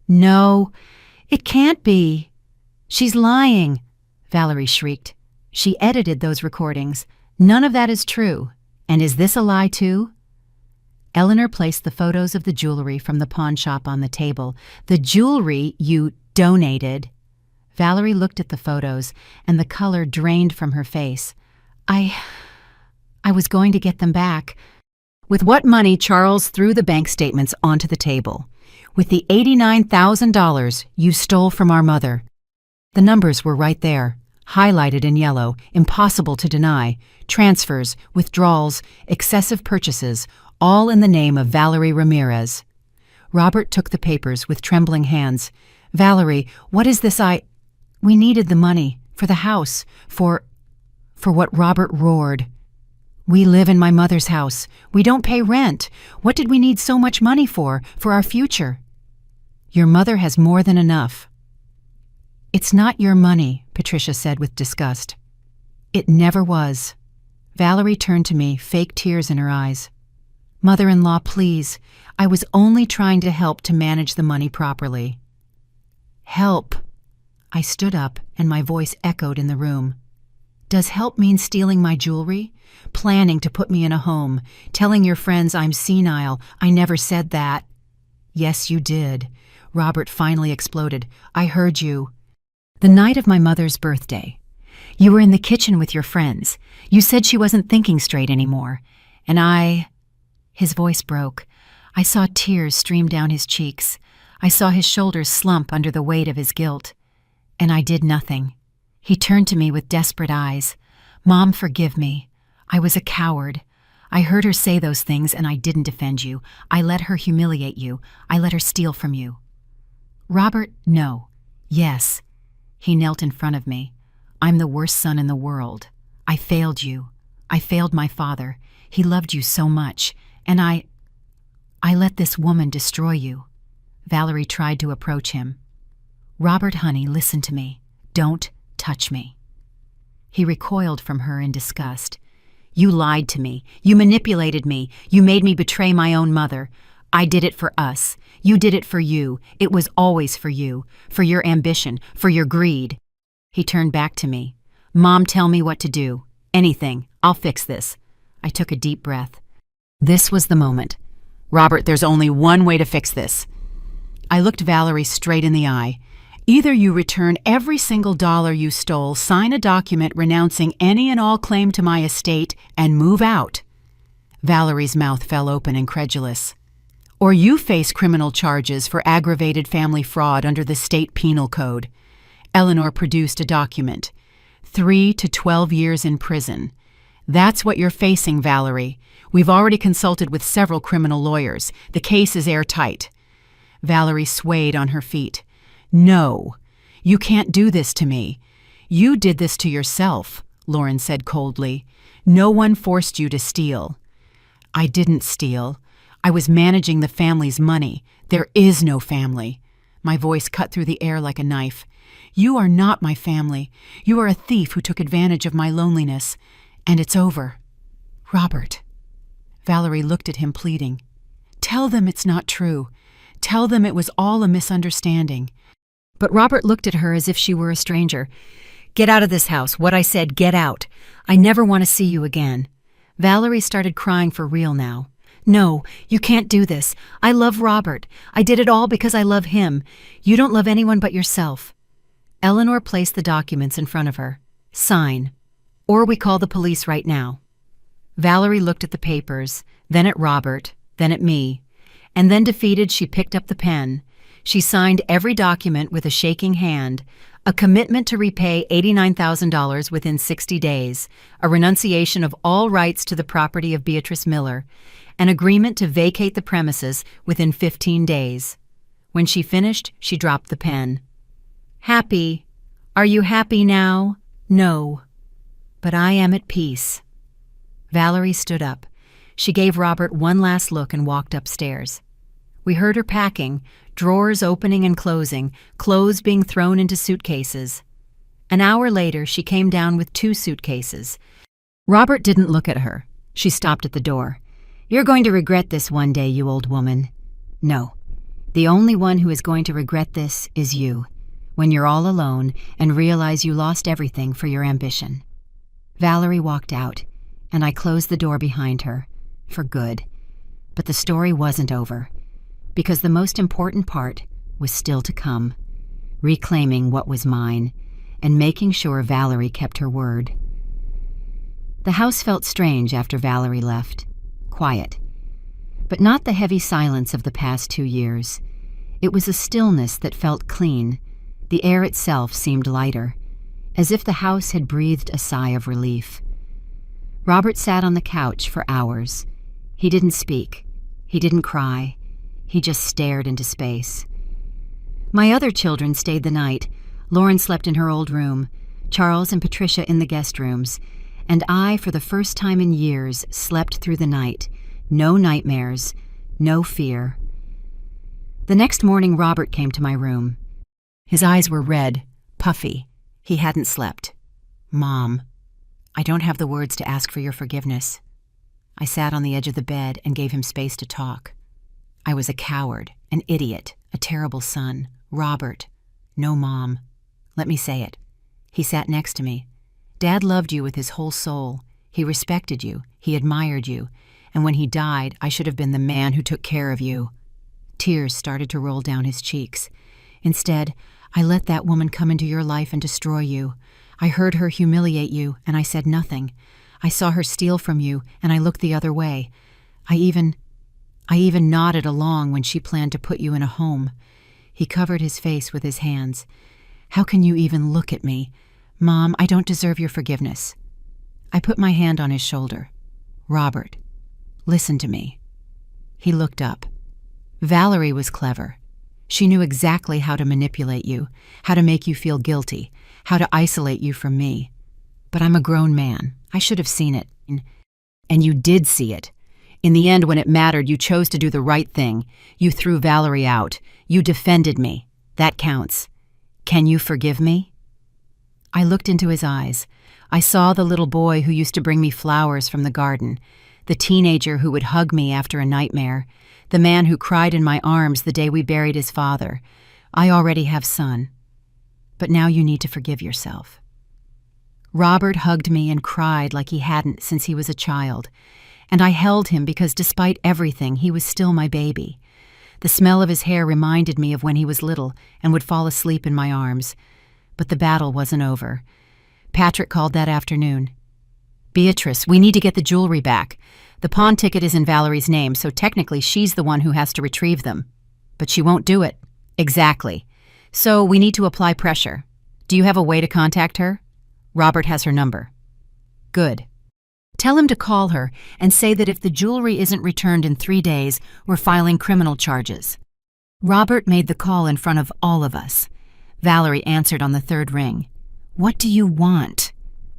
A: "No, it can't be. She's lying," Valerie shrieked. She edited those recordings. None of that is true. And is this a lie too? Eleanor placed the photos of the jewelry from the pawn shop on the table. The jewelry you donated. Valerie looked at the photos, and the color drained from her face. I was going to get them back. With what money? Charles threw the bank statements onto the table. With the $89,000 you stole from our mother. The numbers were right there, highlighted in yellow, impossible to deny. Transfers, withdrawals, excessive purchases, all in the name of Valerie Ramirez. Robert took the papers with trembling hands. Valerie, what is this? We needed the money, for the house, for what? Robert roared. We live in my mother's house. We don't pay rent. What did we need so much money for our future? Your mother has more than enough. It's not your money, Patricia said with disgust. It never was. Valerie turned to me, fake tears in her eyes. Mother-in-law, please. I was only trying to help to manage the money properly. Help. I stood up, and my voice echoed in the room. Does help mean stealing my jewelry? Planning to put me in a home? Telling your friends I'm senile? I never said that. Yes, you did. Robert finally exploded. I heard you. The night of my mother's birthday. You were in the kitchen with your friends. You said she wasn't thinking straight anymore. And His voice broke. I saw tears stream down his cheeks. I saw his shoulders slump under the weight of his guilt. And I did nothing. He turned to me with desperate eyes. Mom, forgive me. I was a coward. I heard her say those things and I didn't defend you. I let her humiliate you. I let her steal from you. Robert, no. Yes. He knelt in front of me. I'm the worst son in the world. I failed you. I failed my father. He loved you so much. And I let this woman destroy you. Valerie tried to approach him. Robert, honey, listen to me. Don't touch me. He recoiled from her in disgust. You lied to me. You manipulated me. You made me betray my own mother. I did it for us. You did it for you. It was always for you. For your ambition. For your greed. He turned back to me. Mom, tell me what to do. Anything. I'll fix this. I took a deep breath. This was the moment. Robert, there's only one way to fix this. I looked Valerie straight in the eye. Either you return every single dollar you stole, sign a document renouncing any and all claim to my estate, and move out. Valerie's mouth fell open, incredulous. Or you face criminal charges for aggravated family fraud under the state penal code. Eleanor produced a document. 3 to 12 years in prison. That's what you're facing, Valerie. We've already consulted with several criminal lawyers. The case is airtight. Valerie swayed on her feet. No, you can't do this to me. You did this to yourself, Lauren said coldly. No one forced you to steal. I didn't steal. I was managing the family's money. There is no family. My voice cut through the air like a knife. You are not my family. You are a thief who took advantage of my loneliness. And it's over. Robert. Valerie looked at him pleading. Tell them it's not true. Tell them it was all a misunderstanding. But Robert looked at her as if she were a stranger. Get out of this house. What I said, get out. I never want to see you again. Valerie started crying for real now. No, you can't do this. I love Robert. I did it all because I love him. You don't love anyone but yourself. Eleanor placed the documents in front of her. Sign. Or we call the police right now. Valerie looked at the papers, then at Robert, then at me. And then defeated, she picked up the pen. She signed every document with a shaking hand, a commitment to repay $89,000 within 60 days, a renunciation of all rights to the property of Beatrice Miller, an agreement to vacate the premises within 15 days. When she finished, she dropped the pen. Happy? Are you happy now? No. But I am at peace. Valerie stood up. She gave Robert one last look and walked upstairs. We heard her packing, drawers opening and closing, clothes being thrown into suitcases. An hour later, she came down with 2 suitcases. Robert didn't look at her. She stopped at the door. You're going to regret this one day, you old woman. No. The only one who is going to regret this is you, when you're all alone and realize you lost everything for your ambition. Valerie walked out, and I closed the door behind her, for good. But the story wasn't over, because the most important part was still to come, reclaiming what was mine, and making sure Valerie kept her word. The house felt strange after Valerie left, quiet, but not the heavy silence of the past 2 years. It was a stillness that felt clean. The air itself seemed lighter, as if the house had breathed a sigh of relief. Robert sat on the couch for hours. He didn't speak. He didn't cry. He just stared into space. My other children stayed the night. Lauren slept in her old room, Charles and Patricia in the guest rooms, and I, for the first time in years, slept through the night. No nightmares, no fear. The next morning, Robert came to my room. His eyes were red, puffy. He hadn't slept. "Mom, I don't have the words to ask for your forgiveness." I sat on the edge of the bed and gave him space to talk. "I was a coward, an idiot, a terrible son. Robert, no, Mom. Let me say it." He sat next to me. "Dad loved you with his whole soul. He respected you. He admired you. And when he died, I should have been the man who took care of you." Tears started to roll down his cheeks. "Instead, I let that woman come into your life and destroy you. I heard her humiliate you, and I said nothing. I saw her steal from you, and I looked the other way. I even nodded along when she planned to put you in a home." He covered his face with his hands. "How can you even look at me? Mom, I don't deserve your forgiveness." I put my hand on his shoulder. "Robert, listen to me." He looked up. "Valerie was clever. She knew exactly how to manipulate you, how to make you feel guilty, how to isolate you from me. But I'm a grown man. I should have seen it. And you did see it. In the end, when it mattered, you chose to do the right thing. You threw Valerie out. You defended me. That counts. Can you forgive me?" I looked into his eyes. I saw the little boy who used to bring me flowers from the garden, the teenager who would hug me after a nightmare, the man who cried in my arms the day we buried his father. I already have son. But now you need to forgive yourself. Robert hugged me and cried like he hadn't since he was a child, and I held him because despite everything, he was still my baby. The smell of his hair reminded me of when he was little and would fall asleep in my arms. But the battle wasn't over. Patrick called that afternoon. "Beatrice, we need to get the jewelry back. The pawn ticket is in Valerie's name, so technically she's the one who has to retrieve them. But she won't do it." "Exactly. So we need to apply pressure. Do you have a way to contact her?" "Robert has her number." "Good. Tell him to call her and say that if the jewelry isn't returned in 3 days, we're filing criminal charges." Robert made the call in front of all of us. Valerie answered on the 3rd ring. "What do you want?"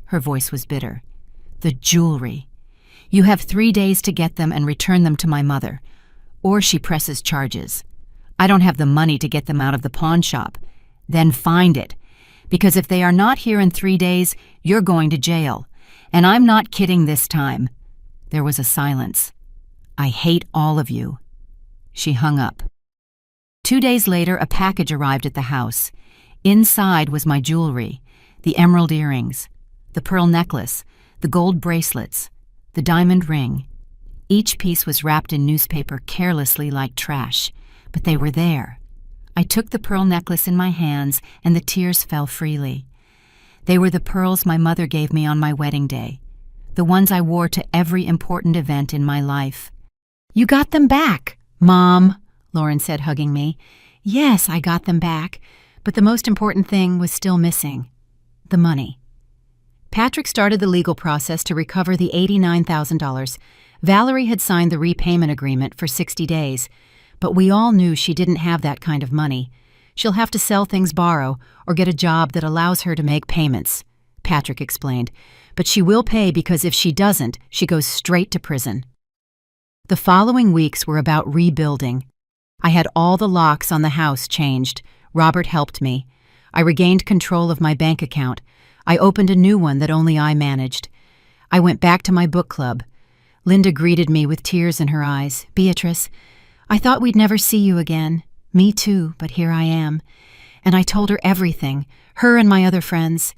A: Her voice was bitter. "The jewelry. You have 3 days to get them and return them to my mother, or she presses charges. I don't have the money to get them out of the pawn shop. Then find it, because if they are not here in 3 days, you're going to jail. And I'm not kidding this time." There was a silence. "I hate all of you." She hung up. 2 days later, a package arrived at the house. Inside was my jewelry, the emerald earrings, the pearl necklace, the gold bracelets, the diamond ring. Each piece was wrapped in newspaper carelessly like trash, but they were there. I took the pearl necklace in my hands, and the tears fell freely. They were the pearls my mother gave me on my wedding day, the ones I wore to every important event in my life. "You got them back, Mom," Lauren said, hugging me. "Yes, I got them back, but the most important thing was still missing: the money." Patrick started the legal process to recover the $89,000. Valerie had signed the repayment agreement for 60 days, but we all knew she didn't have that kind of money. She'll have to sell things, borrow, or get a job that allows her to make payments, Patrick explained. But she will pay because if she doesn't, she goes straight to prison. The following weeks were about rebuilding. I had all the locks on the house changed. Robert helped me. I regained control of my bank account. I opened a new one that only I managed. I went back to my book club. Linda greeted me with tears in her eyes. "Beatrice, I thought we'd never see you again." "Me too, but here I am." And I told her everything, her and my other friends.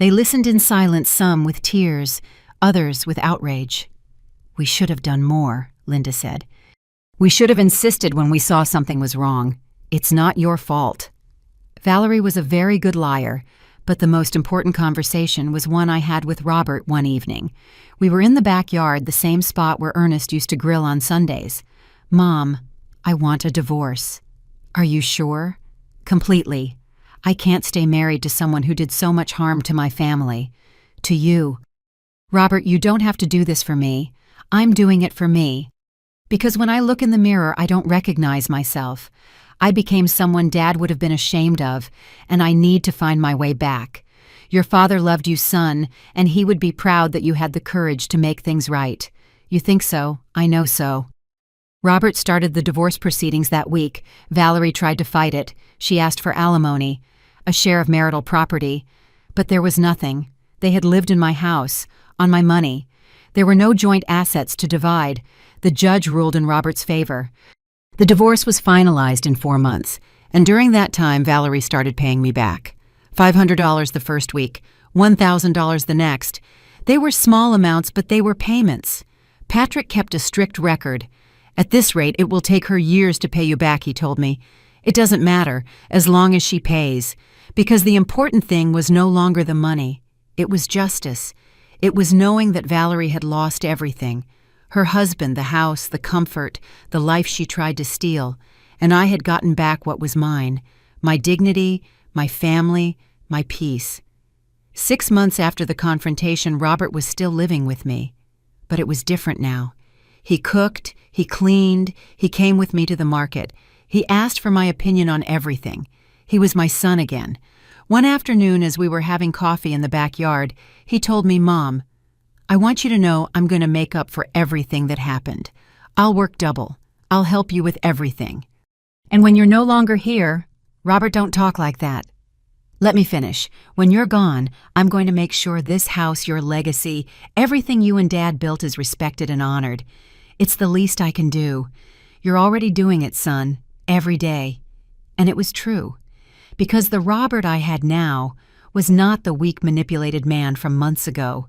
A: They listened in silence, some with tears, others with outrage. "We should have done more," Linda said. "We should have insisted when we saw something was wrong. It's not your fault." Valerie was a very good liar, but the most important conversation was one I had with Robert one evening. We were in the backyard, the same spot where Ernest used to grill on Sundays. "Mom, I want a divorce." "Are you sure?" "Completely. I can't stay married to someone who did so much harm to my family. To you. Robert, you don't have to do this for me. I'm doing it for me. Because when I look in the mirror, I don't recognize myself. I became someone Dad would have been ashamed of, and I need to find my way back. Your father loved you, son, and he would be proud that you had the courage to make things right. You think so? I know so." Robert started the divorce proceedings that week. Valerie tried to fight it. She asked for alimony, a share of marital property. But there was nothing. They had lived in my house, on my money. There were no joint assets to divide. The judge ruled in Robert's favor. The divorce was finalized in 4 months, and during that time Valerie started paying me back. $500 the first week, $1,000 the next. They were small amounts, but they were payments. Patrick kept a strict record. "At this rate, it will take her years to pay you back," he told me. "It doesn't matter, as long as she pays." Because the important thing was no longer the money. It was justice. It was knowing that Valerie had lost everything. Her husband, the house, the comfort, the life she tried to steal. And I had gotten back what was mine. My dignity, my family, my peace. 6 months after the confrontation, Robert was still living with me. But it was different now. He cooked, he cleaned, he came with me to the market. He asked for my opinion on everything. He was my son again. One afternoon, as we were having coffee in the backyard, he told me, "Mom, I want you to know I'm going to make up for everything that happened. I'll work double. I'll help you with everything. And when you're no longer here," Robert, don't talk like that. "Let me finish. When you're gone, I'm going to make sure this house, your legacy, everything you and Dad built is respected and honored. It's the least I can do. You're already doing it, son, every day." And it was true. Because the Robert I had now was not the weak, manipulated man from months ago.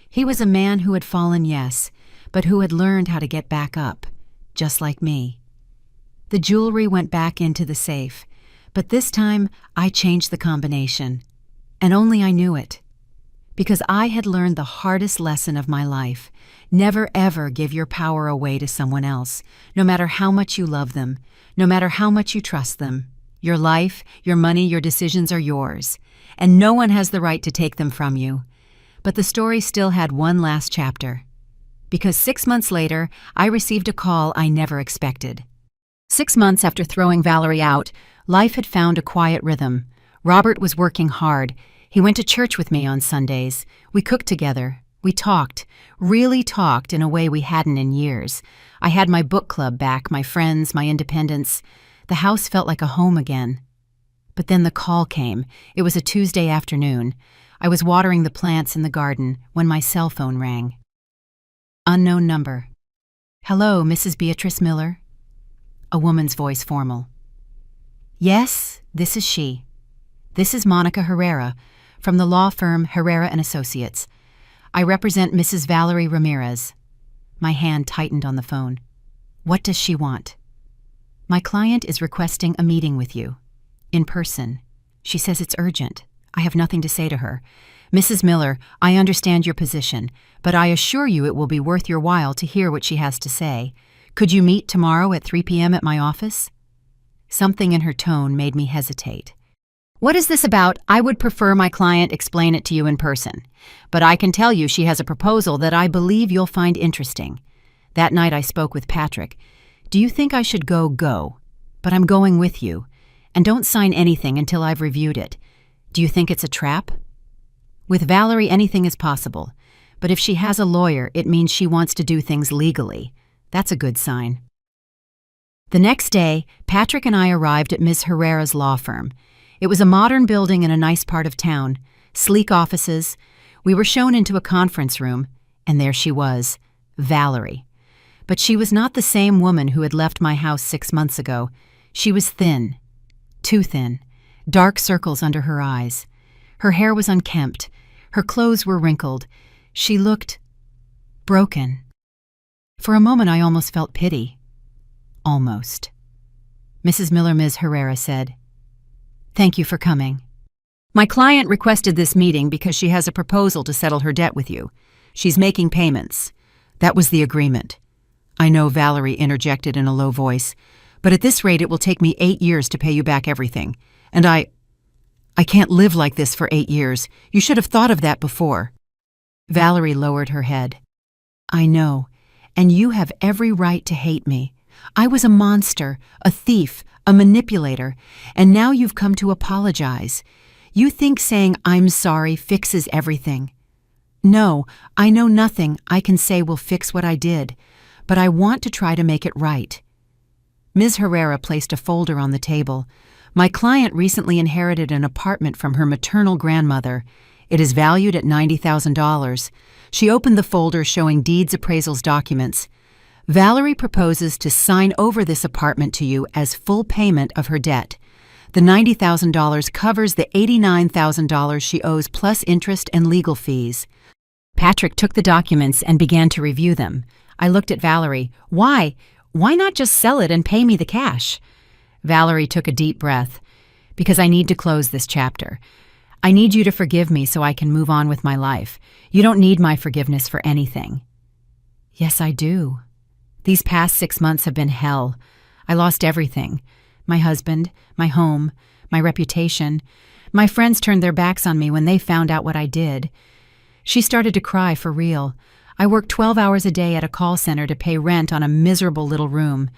A: He was a man who had fallen, yes, but who had learned how to get back up, just like me. The jewelry went back into the safe, but this time I changed the combination, and only I knew it. Because I had learned the hardest lesson of my life. Never ever give your power away to someone else, no matter how much you love them, no matter how much you trust them. Your life, your money, your decisions are yours, and no one has the right to take them from you. But the story still had one last chapter. Because 6 months later, I received a call I never expected. 6 months after throwing Valerie out, life had found a quiet rhythm. Robert was working hard. He went to church with me on Sundays. We cooked together. We talked, really talked in a way we hadn't in years. I had my book club back, my friends, my independence. The house felt like a home again. But then the call came. It was a Tuesday afternoon. I was watering the plants in the garden when my cell phone rang. Unknown number. "Hello, Mrs. Beatrice Miller?" A woman's voice, formal. "Yes, this is she. This is Monica Herrera, from the law firm Herrera & Associates. I represent Mrs. Valerie Ramirez." My hand tightened on the phone. "What does she want?" "My client is requesting a meeting with you. In person. She says it's urgent. I have nothing to say to her. Mrs. Miller, I understand your position, but I assure you it will be worth your while to hear what she has to say. Could you meet tomorrow at 3 p.m. at my office?" Something in her tone made me hesitate. "What is this about? I would prefer my client explain it to you in person. But I can tell you she has a proposal that I believe you'll find interesting. That night I spoke with Patrick. Do you think I should go? Go. But I'm going with you. And don't sign anything until I've reviewed it. Do you think it's a trap?" With Valerie, anything is possible. But if she has a lawyer, it means she wants to do things legally. That's a good sign. The next day, Patrick and I arrived at Ms. Herrera's law firm. It was a modern building in a nice part of town, sleek offices. We were shown into a conference room, and there she was, Valerie. But she was not the same woman who had left my house 6 months ago. She was thin, too thin, dark circles under her eyes. Her hair was unkempt. Her clothes were wrinkled. She looked broken. For a moment I almost felt pity. Almost. Mrs. Miller, Ms. Herrera said, "Thank you for coming. My client requested this meeting because she has a proposal to settle her debt with you. She's making payments. That was the agreement." "I know," Valerie interjected in a low voice, "but at this rate it will take me 8 years to pay you back everything. And I can't live like this for 8 years. You should have thought of that before." Valerie lowered her head. "I know, and you have every right to hate me. I was a monster, a thief, a manipulator, and now you've come to apologize. You think saying I'm sorry fixes everything. No, I know nothing I can say will fix what I did, but I want to try to make it right." Ms. Herrera placed a folder on the table. "My client recently inherited an apartment from her maternal grandmother. It is valued at $90,000. She opened the folder showing deeds appraisals documents. Valerie proposes to sign over this apartment to you as full payment of her debt. The $90,000 covers the $89,000 she owes plus interest and legal fees." Patrick took the documents and began to review them. I looked at Valerie. Why? Why not just sell it and pay me the cash?" Valerie took a deep breath. "Because I need to close this chapter. I need you to forgive me so I can move on with my life. You don't need my forgiveness for anything." "Yes, I do. These past 6 months have been hell. I lost everything. My husband, my home, my reputation. My friends turned their backs on me when they found out what I did." She started to cry for real. "I work 12 hours a day at a call center to pay rent on a miserable little room.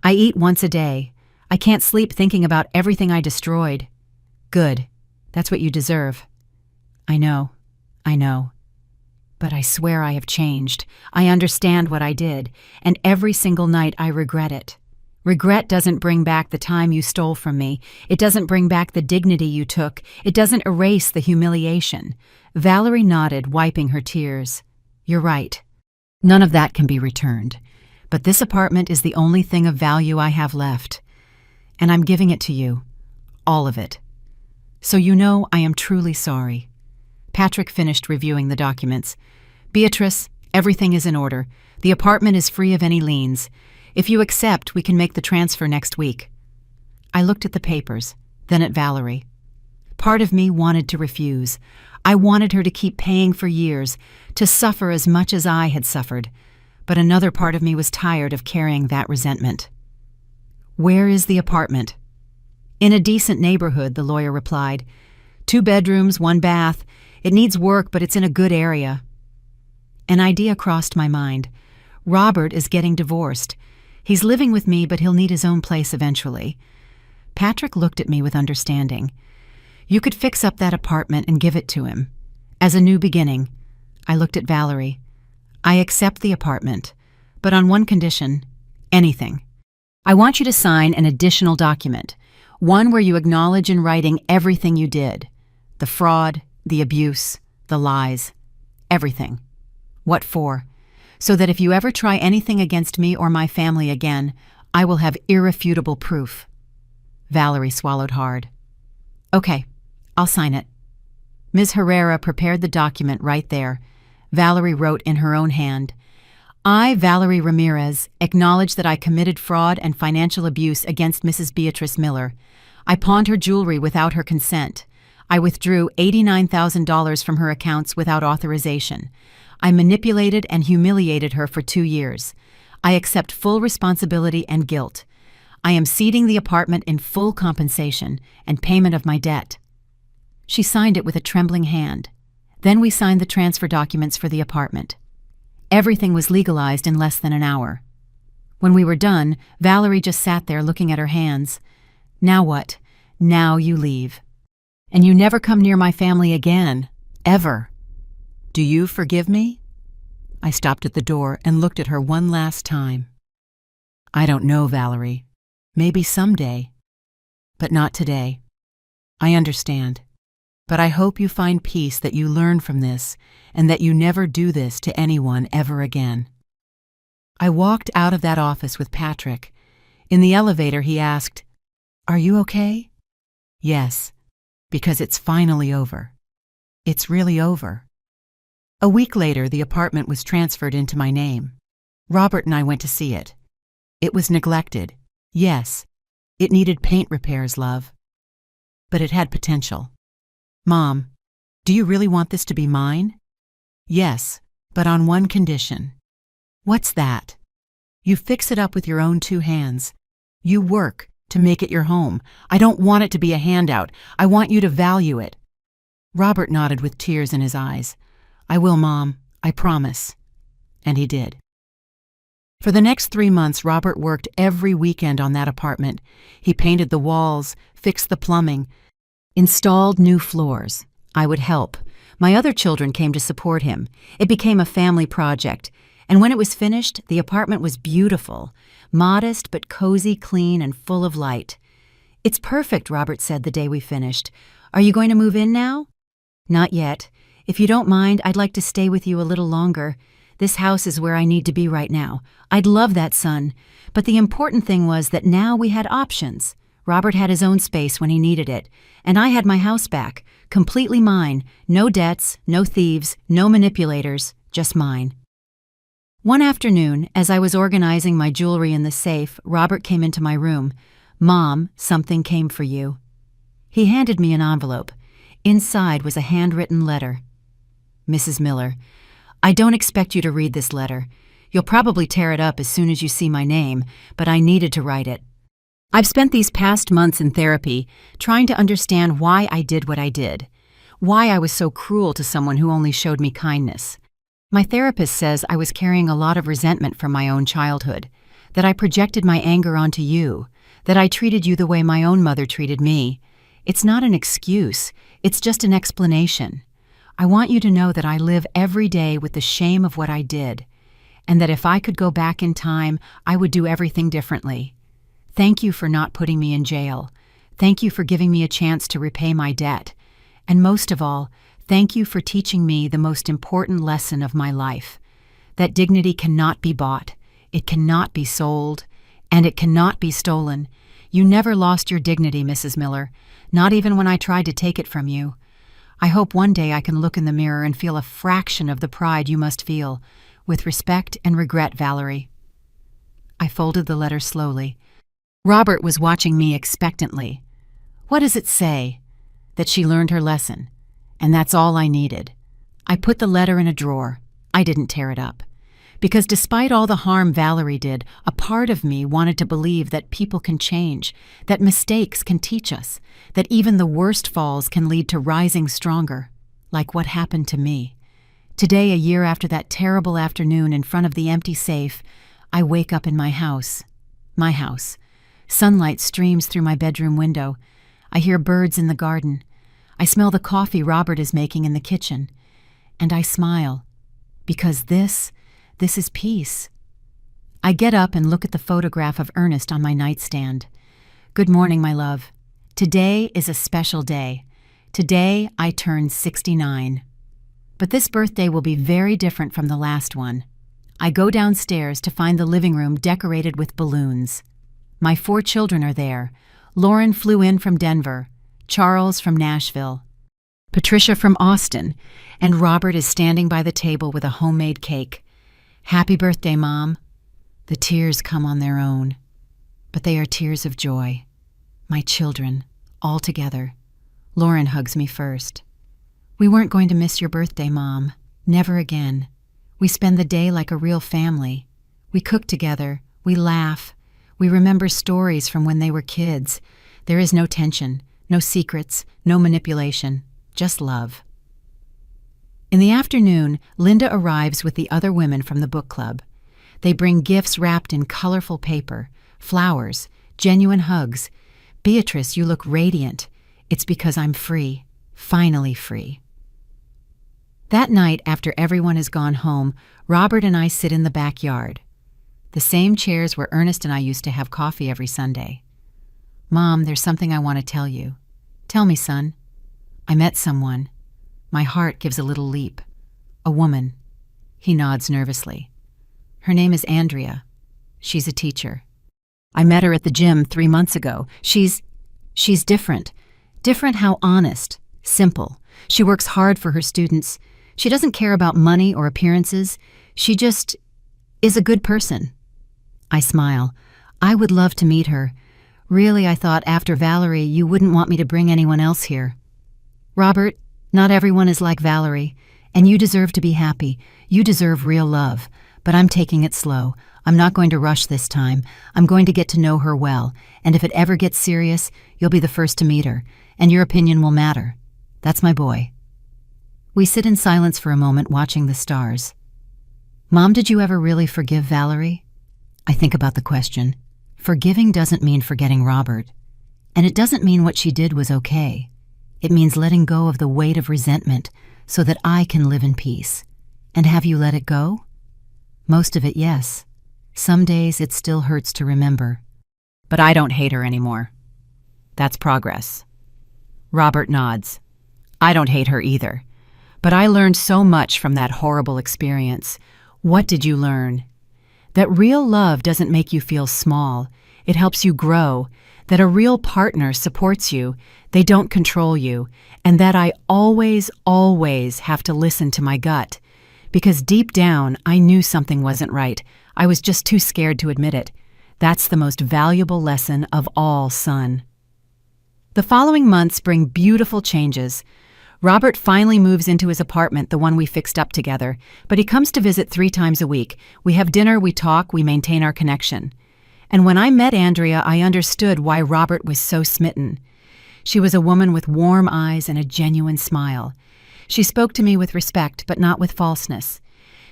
A: I eat once a day. I can't sleep thinking about everything I destroyed." "Good. That's what you deserve." I know. But I swear I have changed. I understand what I did, and every single night I regret it. Regret doesn't bring back the time you stole from me. It doesn't bring back the dignity you took. It doesn't erase the humiliation." Valerie nodded, wiping her tears. "You're right. None of that can be returned. But this apartment is the only thing of value I have left. And I'm giving it to you. All of it. So you know I am truly sorry." Patrick finished reviewing the documents. "Beatrice, everything is in order. The apartment is free of any liens. If you accept, we can make the transfer next week." I looked at the papers, then at Valerie. Part of me wanted to refuse. I wanted her to keep paying for years, to suffer as much as I had suffered. But another part of me was tired of carrying that resentment. "Where is the apartment?" "In a decent neighborhood," the lawyer replied. 2 bedrooms, 1 bath. It needs work, but it's in a good area." An idea crossed my mind. Robert is getting divorced. He's living with me, but he'll need his own place eventually. Patrick looked at me with understanding. "You could fix up that apartment and give it to him. As a new beginning." I looked at Valerie. "I accept the apartment, but on one condition. Anything. I want you to sign an additional document, one where you acknowledge in writing everything you did. The fraud, the abuse, the lies. Everything. What for? So that if you ever try anything against me or my family again, I will have irrefutable proof." Valerie swallowed hard. "Okay, I'll sign it." Ms. Herrera prepared the document right there. Valerie wrote in her own hand, "I, Valerie Ramirez, acknowledge that I committed fraud and financial abuse against Mrs. Beatrice Miller. I pawned her jewelry without her consent. I withdrew $89,000 from her accounts without authorization. I manipulated and humiliated her for 2 years. I accept full responsibility and guilt. I am ceding the apartment in full compensation and payment of my debt." She signed it with a trembling hand. Then we signed the transfer documents for the apartment. Everything was legalized in less than an hour. When we were done, Valerie just sat there looking at her hands. "Now what? Now you leave. And you never come near my family again. Ever. Do you forgive me?" I stopped at the door and looked at her one last time. "I don't know, Valerie. Maybe someday. But not today. I understand. But I hope you find peace, that you learn from this, and that you never do this to anyone ever again." I walked out of that office with Patrick. In the elevator, he asked, "Are you okay?" "Yes, because it's finally over. It's really over." A week later, the apartment was transferred into my name. Robert and I went to see it. It was neglected. Yes, it needed paint repairs, love. But it had potential. Mom, do you really want this to be mine? Yes, but on one condition. What's that? You fix it up with your own 2 hands. You work to make it your home. I don't want it to be a handout. I want you to value it. Robert nodded with tears in his eyes. I will, Mom. I promise. And he did. For the next 3 months, Robert worked every weekend on that apartment. He painted the walls, fixed the plumbing, installed new floors. I would help. My other children came to support him. It became a family project. And when it was finished, the apartment was beautiful, modest but cozy, clean, and full of light. It's perfect, Robert said the day we finished. Are you going to move in now? Not yet. If you don't mind, I'd like to stay with you a little longer. This house is where I need to be right now. I'd love that, son. But the important thing was that now we had options. Robert had his own space when he needed it, and I had my house back, completely mine. No debts, no thieves, no manipulators, just mine. One afternoon, as I was organizing my jewelry in the safe, Robert came into my room. Mom, something came for you. He handed me an envelope. Inside was a handwritten letter. Mrs. Miller, I don't expect you to read this letter. You'll probably tear it up as soon as you see my name, but I needed to write it. I've spent these past months in therapy trying to understand why I did what I did, why I was so cruel to someone who only showed me kindness. My therapist says I was carrying a lot of resentment from my own childhood, that I projected my anger onto you, that I treated you the way my own mother treated me. It's not an excuse, it's just an explanation. I want you to know that I live every day with the shame of what I did, and that if I could go back in time, I would do everything differently. Thank you for not putting me in jail. Thank you for giving me a chance to repay my debt. And most of all, thank you for teaching me the most important lesson of my life, that dignity cannot be bought, it cannot be sold, and it cannot be stolen. You never lost your dignity, Mrs. Miller, not even when I tried to take it from you. I hope one day I can look in the mirror and feel a fraction of the pride you must feel. With respect and regret, Valerie. I folded the letter slowly. Robert was watching me expectantly. What does it say? That she learned her lesson. And that's all I needed. I put the letter in a drawer. I didn't tear it up. Because despite all the harm Valerie did, a part of me wanted to believe that people can change, that mistakes can teach us, that even the worst falls can lead to rising stronger, like what happened to me. Today, a year after that terrible afternoon in front of the empty safe, I wake up in my house. My house. Sunlight streams through my bedroom window. I hear birds in the garden. I smell the coffee Robert is making in the kitchen. And I smile. Because this is peace. I get up and look at the photograph of Ernest on my nightstand. Good morning, my love. Today is a special day. Today I turn 69. But this birthday will be very different from the last one. I go downstairs to find the living room decorated with balloons. My 4 children are there. Lauren flew in from Denver, Charles from Nashville, Patricia from Austin, and Robert is standing by the table with a homemade cake. Happy birthday, Mom. The tears come on their own, but they are tears of joy. My children, all together. Lauren hugs me first. We weren't going to miss your birthday, Mom. Never again. We spend the day like a real family. We cook together. We laugh. We remember stories from when they were kids. There is no tension, no secrets, no manipulation, just love. In the afternoon, Linda arrives with the other women from the book club. They bring gifts wrapped in colorful paper, flowers, genuine hugs. Beatrice, you look radiant. It's because I'm free, finally free. That night, after everyone has gone home, Robert and I sit in the backyard. The same chairs where Ernest and I used to have coffee every Sunday. Mom, there's something I want to tell you. Tell me, son. I met someone. My heart gives a little leap. A woman. He nods nervously. Her name is Andrea. She's a teacher. I met her at the gym 3 months ago. She's different. Different how honest, simple. She works hard for her students. She doesn't care about money or appearances. She just is a good person. I smile. I would love to meet her. Really, I thought after Valerie, you wouldn't want me to bring anyone else here. Robert, not everyone is like Valerie, and you deserve to be happy. You deserve real love. But I'm taking it slow. I'm not going to rush this time. I'm going to get to know her well, and if it ever gets serious, you'll be the first to meet her, and your opinion will matter. That's my boy. We sit in silence for a moment, watching the stars. Mom, did you ever really forgive Valerie? I think about the question. Forgiving doesn't mean forgetting Robert, and it doesn't mean what she did was okay. It means letting go of the weight of resentment so that I can live in peace. And have you let it go? Most of it, yes. Some days it still hurts to remember. But I don't hate her anymore. That's progress. Robert nods. I don't hate her either. But I learned so much from that horrible experience. What did you learn? That real love doesn't make you feel small. It helps you grow. That a real partner supports you. They don't control you. And that I always, always have to listen to my gut. Because deep down, I knew something wasn't right. I was just too scared to admit it. That's the most valuable lesson of all, son. The following months bring beautiful changes. Robert finally moves into his apartment, the one we fixed up together, but he comes to visit 3 times a week. We have dinner, we talk, we maintain our connection. And when I met Andrea, I understood why Robert was so smitten. She was a woman with warm eyes and a genuine smile. She spoke to me with respect, but not with falseness.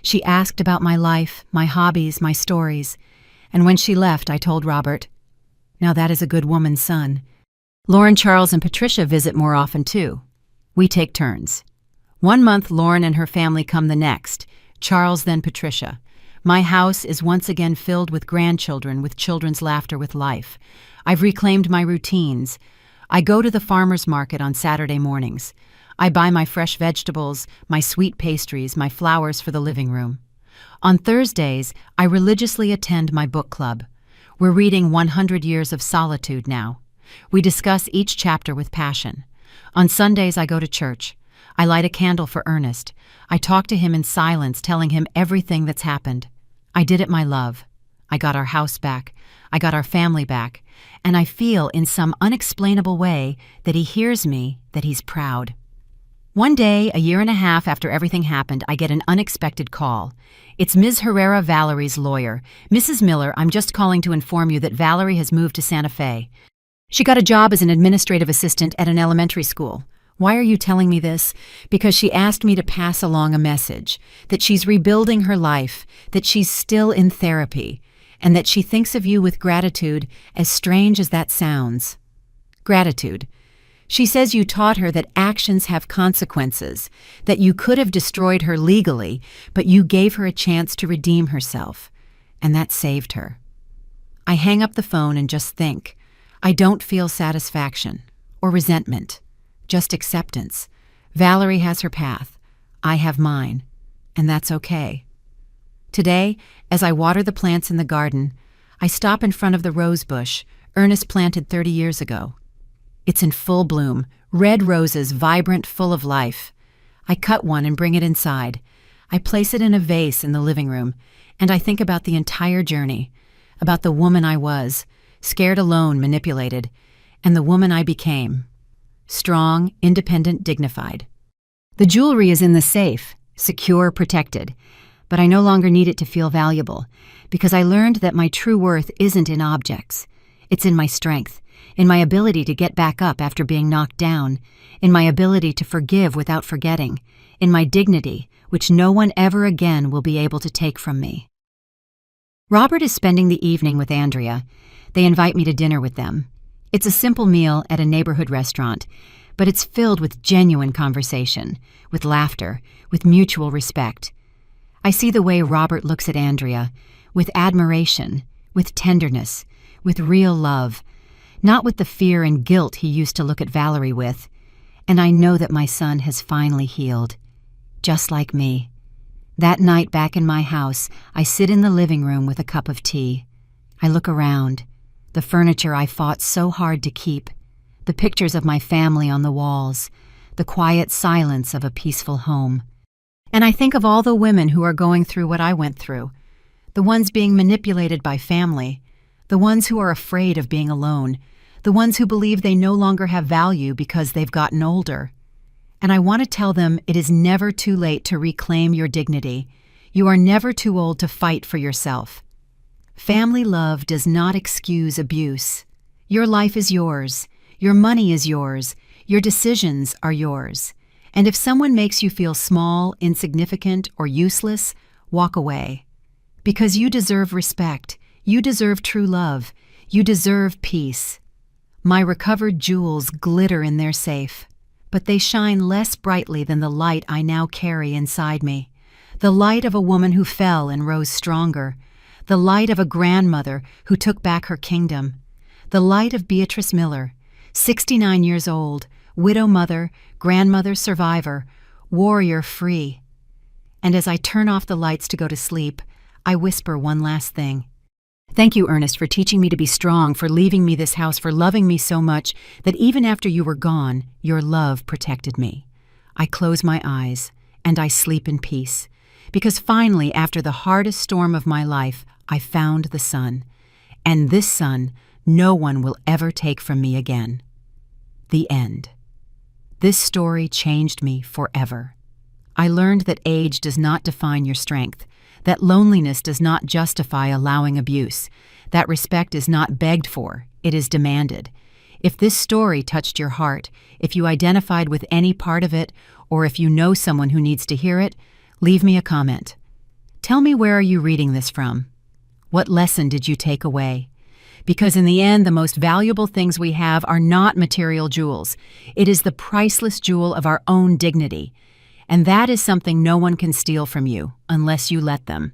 A: She asked about my life, my hobbies, my stories. And when she left, I told Robert, "Now that is a good woman, son." Lauren, Charles, and Patricia visit more often, too. We take turns. 1 month, Lauren and her family come the next. Charles, then Patricia. My house is once again filled with grandchildren, with children's laughter, with life. I've reclaimed my routines. I go to the farmer's market on Saturday mornings. I buy my fresh vegetables, my sweet pastries, my flowers for the living room. On Thursdays, I religiously attend my book club. We're reading 100 Years of Solitude now. We discuss each chapter with passion. On Sundays, I go to church. I light a candle for Ernest. I talk to him in silence, telling him everything that's happened. I did it, my love. I got our house back. I got our family back. And I feel, in some unexplainable way, that he hears me, that he's proud. One day, a year and a half after everything happened, I get an unexpected call. It's Ms. Herrera, Valerie's lawyer. "Mrs. Miller, I'm just calling to inform you that Valerie has moved to Santa Fe. She got a job as an administrative assistant at an elementary school." "Why are you telling me this?" "Because she asked me to pass along a message, that she's rebuilding her life, that she's still in therapy, and that she thinks of you with gratitude, as strange as that sounds." Gratitude. She says you taught her that actions have consequences, that you could have destroyed her legally, but you gave her a chance to redeem herself, and that saved her. I hang up the phone and just think. I don't feel satisfaction or resentment, just acceptance. Valerie has her path. I have mine, and that's okay. Today, as I water the plants in the garden, I stop in front of the rose bush Ernest planted 30 years ago. It's in full bloom, red roses, vibrant, full of life. I cut one and bring it inside. I place it in a vase in the living room, and I think about the entire journey, about the woman I was, scared alone, manipulated, and the woman I became. Strong, independent, dignified. The jewelry is in the safe, secure, protected, but I no longer need it to feel valuable, because I learned that my true worth isn't in objects. It's in my strength, in my ability to get back up after being knocked down, in my ability to forgive without forgetting, in my dignity, which no one ever again will be able to take from me. Robert is spending the evening with Andrea. They invite me to dinner with them. It's a simple meal at a neighborhood restaurant, but it's filled with genuine conversation, with laughter, with mutual respect. I see the way Robert looks at Andrea, with admiration, with tenderness, with real love, not with the fear and guilt he used to look at Valerie with, and I know that my son has finally healed, just like me. That night back in my house, I sit in the living room with a cup of tea. I look around, the furniture I fought so hard to keep, the pictures of my family on the walls, the quiet silence of a peaceful home. And I think of all the women who are going through what I went through, the ones being manipulated by family, the ones who are afraid of being alone, the ones who believe they no longer have value because they've gotten older. And I want to tell them it is never too late to reclaim your dignity. You are never too old to fight for yourself. Family love does not excuse abuse. Your life is yours. Your money is yours. Your decisions are yours. And if someone makes you feel small, insignificant, or useless, walk away. Because you deserve respect. You deserve true love. You deserve peace. My recovered jewels glitter in their safe, but they shine less brightly than the light I now carry inside me. The light of a woman who fell and rose stronger. The light of a grandmother who took back her kingdom. The light of Beatrice Miller, 69 years old, widow mother, grandmother survivor, warrior free. And as I turn off the lights to go to sleep, I whisper one last thing. Thank you, Ernest, for teaching me to be strong, for leaving me this house, for loving me so much that even after you were gone, your love protected me. I close my eyes, and I sleep in peace, because finally, after the hardest storm of my life, I found the sun. And this sun, no one will ever take from me again. The end. This story changed me forever. I learned that age does not define your strength, that loneliness does not justify allowing abuse, that respect is not begged for, it is demanded. If this story touched your heart, if you identified with any part of it, or if you know someone who needs to hear it, leave me a comment. Tell me, where are you reading this from? What lesson did you take away? Because in the end, the most valuable things we have are not material jewels. It is the priceless jewel of our own dignity. And that is something no one can steal from you unless you let them.